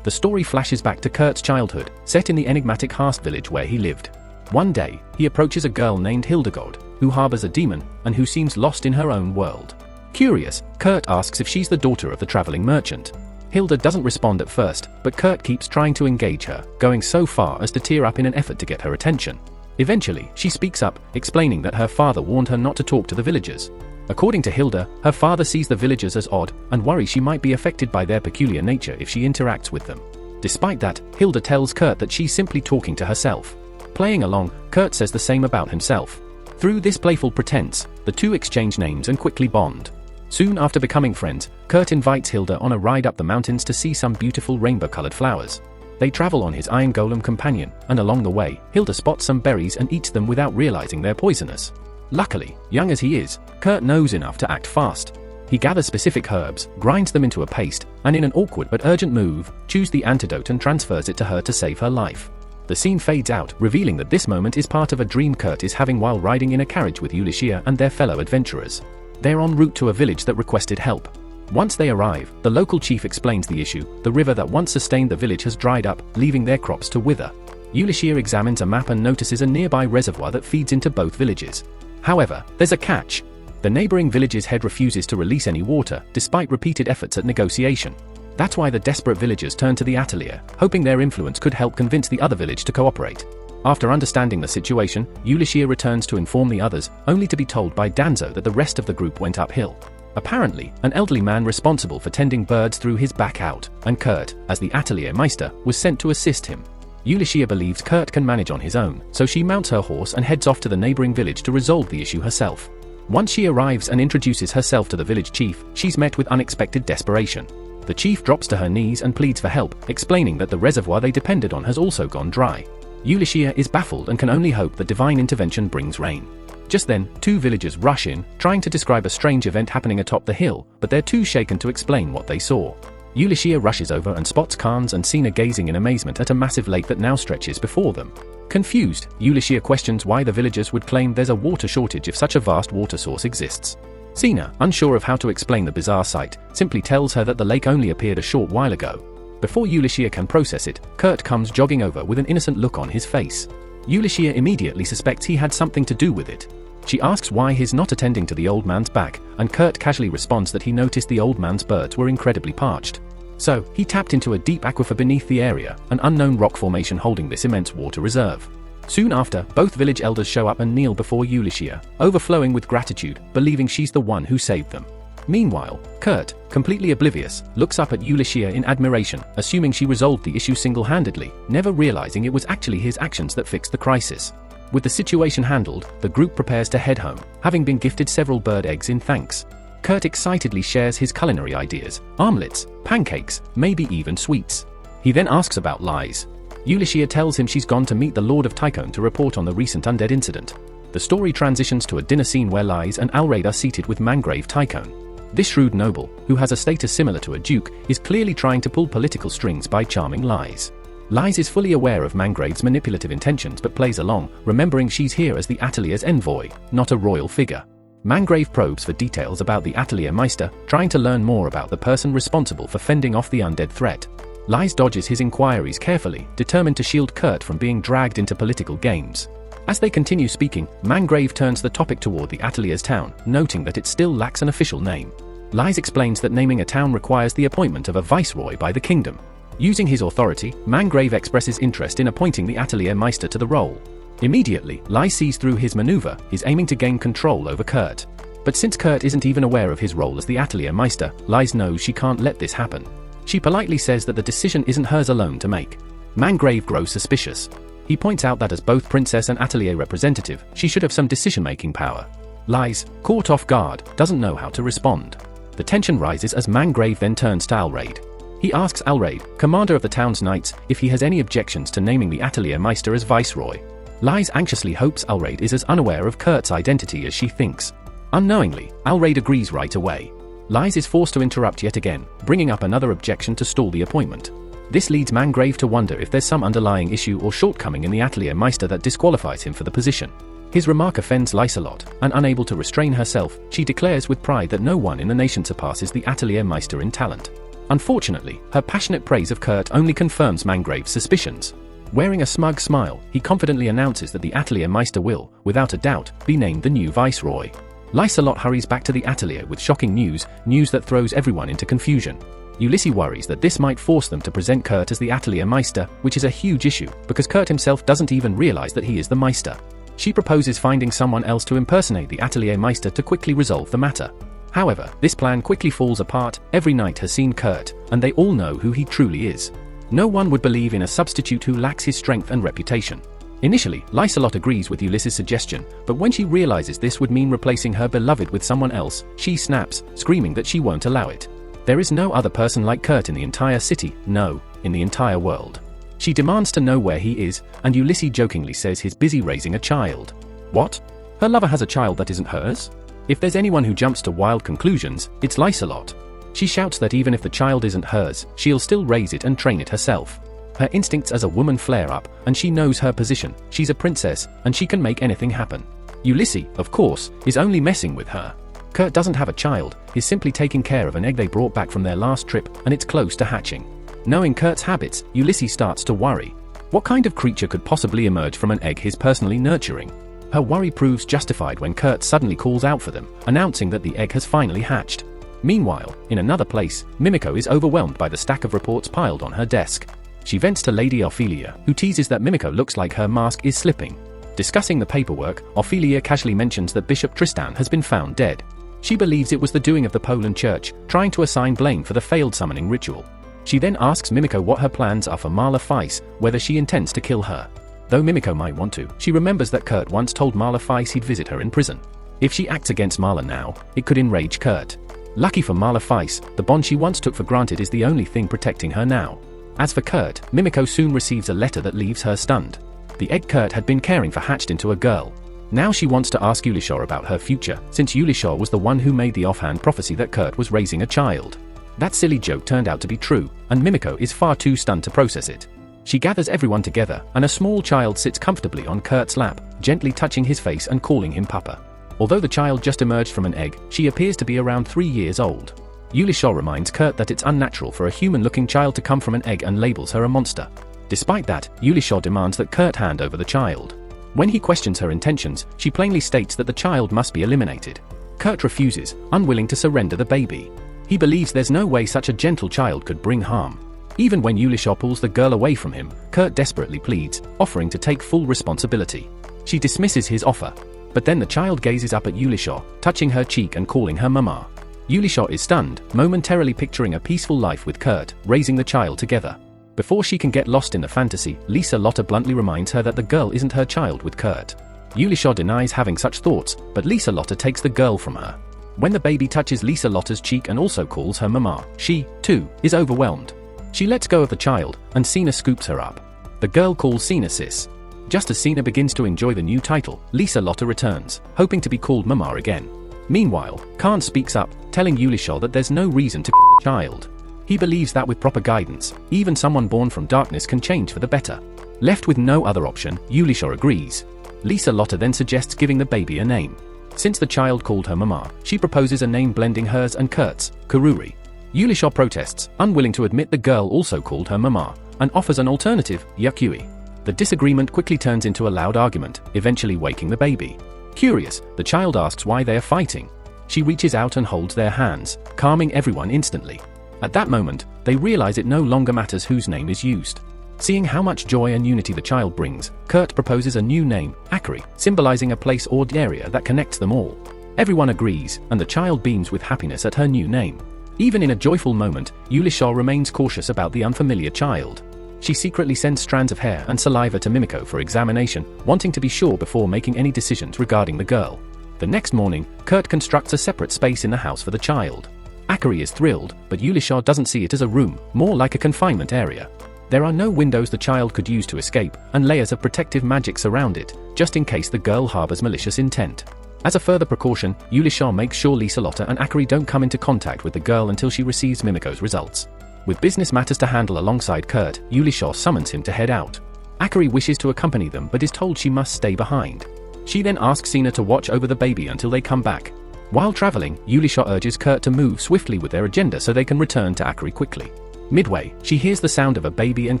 The story flashes back to Kurt's childhood, set in the enigmatic Haast village where he lived. One day, he approaches a girl named Hildegard, who harbors a demon, and who seems lost in her own world. Curious, Kurt asks if she's the daughter of the traveling merchant. Hilda doesn't respond at first, but Kurt keeps trying to engage her, going so far as to tear up in an effort to get her attention. Eventually, she speaks up, explaining that her father warned her not to talk to the villagers. According to Hilda, her father sees the villagers as odd, and worries she might be affected by their peculiar nature if she interacts with them. Despite that, Hilda tells Kurt that she's simply talking to herself. Playing along, Kurt says the same about himself. Through this playful pretense, the two exchange names and quickly bond. Soon after becoming friends, Kurt invites Hilda on a ride up the mountains to see some beautiful rainbow-colored flowers. They travel on his iron golem companion, and along the way, Hilda spots some berries and eats them without realizing they're poisonous. Luckily, young as he is, Kurt knows enough to act fast. He gathers specific herbs, grinds them into a paste, and in an awkward but urgent move, chews the antidote and transfers it to her to save her life. The scene fades out, revealing that this moment is part of a dream Kurt is having while riding in a carriage with Ulysia and their fellow adventurers. They're en route to a village that requested help. Once they arrive, the local chief explains the issue: the river that once sustained the village has dried up, leaving their crops to wither. Ulysia examines a map and notices a nearby reservoir that feeds into both villages. However, there's a catch. The neighboring village's head refuses to release any water, despite repeated efforts at negotiation. That's why the desperate villagers turn to the Atelier, hoping their influence could help convince the other village to cooperate. After understanding the situation, Ulysia returns to inform the others, only to be told by Danzo that the rest of the group went uphill. Apparently, an elderly man responsible for tending birds threw his back out, and Kurt, as the Atelier Meister, was sent to assist him. Ulysia believes Kurt can manage on his own, so she mounts her horse and heads off to the neighboring village to resolve the issue herself. Once she arrives and introduces herself to the village chief, she's met with unexpected desperation. The chief drops to her knees and pleads for help, explaining that the reservoir they depended on has also gone dry. Ulysia is baffled and can only hope that divine intervention brings rain. Just then, two villagers rush in, trying to describe a strange event happening atop the hill, but they're too shaken to explain what they saw. Ulysia rushes over and spots Khans and Sina gazing in amazement at a massive lake that now stretches before them. Confused, Ulysses questions why the villagers would claim there's a water shortage if such a vast water source exists. Sina, unsure of how to explain the bizarre sight, simply tells her that the lake only appeared a short while ago. Before Ulysses can process it, Kurt comes jogging over with an innocent look on his face. Ulysses immediately suspects he had something to do with it. She asks why he's not attending to the old man's back, and Kurt casually responds that he noticed the old man's birds were incredibly parched. So, he tapped into a deep aquifer beneath the area, an unknown rock formation holding this immense water reserve. Soon after, both village elders show up and kneel before Ulysses, overflowing with gratitude, believing she's the one who saved them. Meanwhile, Kurt, completely oblivious, looks up at Ulysses in admiration, assuming she resolved the issue single-handedly, never realizing it was actually his actions that fixed the crisis. With the situation handled, the group prepares to head home, having been gifted several bird eggs in thanks. Kurt excitedly shares his culinary ideas: omelets, pancakes, maybe even sweets. He then asks about Lies. Ulysses tells him she's gone to meet the Lord of Tychone to report on the recent undead incident. The story transitions to a dinner scene where Lies and Alraid are seated with Mangrave Tychone. This shrewd noble, who has a status similar to a duke, is clearly trying to pull political strings by charming Lies. Lies is fully aware of Mangrave's manipulative intentions but plays along, remembering she's here as the Atelier's envoy, not a royal figure. Mangrave probes for details about the Atelier Meister, trying to learn more about the person responsible for fending off the undead threat. Lies dodges his inquiries carefully, determined to shield Kurt from being dragged into political games. As they continue speaking, Mangrave turns the topic toward the Atelier's town, noting that it still lacks an official name. Lies explains that naming a town requires the appointment of a viceroy by the kingdom. Using his authority, Mangrave expresses interest in appointing the Atelier Meister to the role. Immediately, Lies sees through his maneuver, is aiming to gain control over Kurt. But since Kurt isn't even aware of his role as the Atelier Meister, Lies knows she can't let this happen. She politely says that the decision isn't hers alone to make. Mangrave grows suspicious. He points out that as both princess and Atelier representative, she should have some decision-making power. Lies, caught off guard, doesn't know how to respond. The tension rises as Mangrave then turns to Alraid. He asks Alraid, commander of the town's knights, if he has any objections to naming the Atelier Meister as viceroy. Lies anxiously hopes Alraid is as unaware of Kurt's identity as she thinks. Unknowingly, Alraid agrees right away. Lies is forced to interrupt yet again, bringing up another objection to stall the appointment. This leads Mangrave to wonder if there's some underlying issue or shortcoming in the Atelier Meister that disqualifies him for the position. His remark offends Lies a lot, and unable to restrain herself, she declares with pride that no one in the nation surpasses the Atelier Meister in talent. Unfortunately, her passionate praise of Kurt only confirms Mangrave's suspicions. Wearing a smug smile, he confidently announces that the Atelier Meister will, without a doubt, be named the new viceroy. Lysalot hurries back to the Atelier with shocking news that throws everyone into confusion. Ulysses worries that this might force them to present Kurt as the Atelier Meister, which is a huge issue, because Kurt himself doesn't even realize that he is the Meister. She proposes finding someone else to impersonate the Atelier Meister to quickly resolve the matter. However, this plan quickly falls apart. Every knight has seen Kurt, and they all know who he truly is. No one would believe in a substitute who lacks his strength and reputation. Initially, Lysalot agrees with Ulysses' suggestion, but when she realizes this would mean replacing her beloved with someone else, she snaps, screaming that she won't allow it. There is no other person like Kurt in the entire city, no, in the entire world. She demands to know where he is, and Ulysses jokingly says he's busy raising a child. What? Her lover has a child that isn't hers? If there's anyone who jumps to wild conclusions, it's Lysalot. She shouts that even if the child isn't hers, she'll still raise it and train it herself. Her instincts as a woman flare up, and she knows her position. She's a princess, and she can make anything happen. Ulysses, of course, is only messing with her. Kurt doesn't have a child, he's simply taking care of an egg they brought back from their last trip, and it's close to hatching. Knowing Kurt's habits, Ulysses starts to worry. What kind of creature could possibly emerge from an egg he's personally nurturing? Her worry proves justified when Kurt suddenly calls out for them, announcing that the egg has finally hatched. Meanwhile, in another place, Mimiko is overwhelmed by the stack of reports piled on her desk. She vents to Lady Ophelia, who teases that Mimiko looks like her mask is slipping. Discussing the paperwork, Ophelia casually mentions that Bishop Tristan has been found dead. She believes it was the doing of the Poland Church, trying to assign blame for the failed summoning ritual. She then asks Mimiko what her plans are for Marla Feiss, whether she intends to kill her. Though Mimiko might want to, she remembers that Kurt once told Marla Feiss he'd visit her in prison. If she acts against Marla now, it could enrage Kurt. Lucky for Marla Feiss, the bond she once took for granted is the only thing protecting her now. As for Kurt, Mimiko soon receives a letter that leaves her stunned. The egg Kurt had been caring for hatched into a girl. Now she wants to ask Ulysses about her future, since Ulysses was the one who made the offhand prophecy that Kurt was raising a child. That silly joke turned out to be true, and Mimiko is far too stunned to process it. She gathers everyone together, and a small child sits comfortably on Kurt's lap, gently touching his face and calling him Papa. Although the child just emerged from an egg, she appears to be around 3 years old. Ulisha reminds Kurt that it's unnatural for a human-looking child to come from an egg and labels her a monster. Despite that, Ulisha demands that Kurt hand over the child. When he questions her intentions, she plainly states that the child must be eliminated. Kurt refuses, unwilling to surrender the baby. He believes there's no way such a gentle child could bring harm. Even when Ulisha pulls the girl away from him, Kurt desperately pleads, offering to take full responsibility. She dismisses his offer. But then the child gazes up at Ulisha, touching her cheek and calling her Mama. Ulisha is stunned, momentarily picturing a peaceful life with Kurt, raising the child together. Before she can get lost in the fantasy, Lisa Lotta bluntly reminds her that the girl isn't her child with Kurt. Ulisha denies having such thoughts, but Lisa Lotta takes the girl from her. When the baby touches Lisa Lotta's cheek and also calls her Mama, she, too, is overwhelmed. She lets go of the child, and Sina scoops her up. The girl calls Sina sis. Just as Sina begins to enjoy the new title, Lisa Lotta returns, hoping to be called Mama again. Meanwhile, Khan speaks up, telling Ulisha that there's no reason to kill the child. He believes that with proper guidance, even someone born from darkness can change for the better. Left with no other option, Ulisha agrees. Lisa Lotta then suggests giving the baby a name. Since the child called her Mama, she proposes a name blending hers and Kurt's, Karuri. Ulisha protests, unwilling to admit the girl also called her Mama, and offers an alternative, Yakui. The disagreement quickly turns into a loud argument, eventually waking the baby. Curious, the child asks why they are fighting. She reaches out and holds their hands, calming everyone instantly. At that moment, they realize it no longer matters whose name is used. Seeing how much joy and unity the child brings, Kurt proposes a new name, Akari, symbolizing a place or area that connects them all. Everyone agrees, and the child beams with happiness at her new name. Even in a joyful moment, Ulisha remains cautious about the unfamiliar child. She secretly sends strands of hair and saliva to Mimiko for examination, wanting to be sure before making any decisions regarding the girl. The next morning, Kurt constructs a separate space in the house for the child. Akari is thrilled, but Ulisha doesn't see it as a room, more like a confinement area. There are no windows the child could use to escape, and layers of protective magic surround it, just in case the girl harbors malicious intent. As a further precaution, Ulisha makes sure Lisa Lotta and Akari don't come into contact with the girl until she receives Mimiko's results. With business matters to handle alongside Kurt, Ulisha summons him to head out. Akari wishes to accompany them but is told she must stay behind. She then asks Sina to watch over the baby until they come back. While traveling, Ulisha urges Kurt to move swiftly with their agenda so they can return to Akari quickly. Midway, she hears the sound of a baby and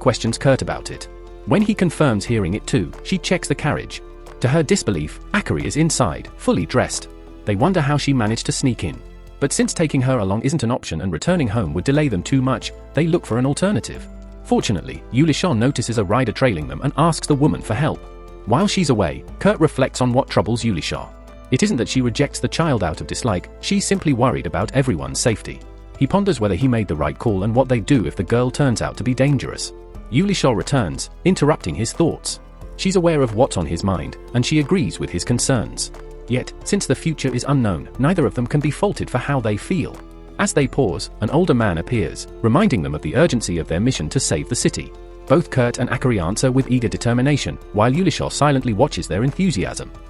questions Kurt about it. When he confirms hearing it too, she checks the carriage. To her disbelief, Akari is inside, fully dressed. They wonder how she managed to sneak in. But since taking her along isn't an option and returning home would delay them too much, they look for an alternative. Fortunately, Ulisha notices a rider trailing them and asks the woman for help. While she's away, Kurt reflects on what troubles Ulisha. It isn't that she rejects the child out of dislike, she's simply worried about everyone's safety. He ponders whether he made the right call and what they'd do if the girl turns out to be dangerous. Ulisha returns, interrupting his thoughts. She's aware of what's on his mind, and she agrees with his concerns. Yet, since the future is unknown, neither of them can be faulted for how they feel. As they pause, an older man appears, reminding them of the urgency of their mission to save the city. Both Kurt and Akari answer with eager determination, while Ulisha silently watches their enthusiasm.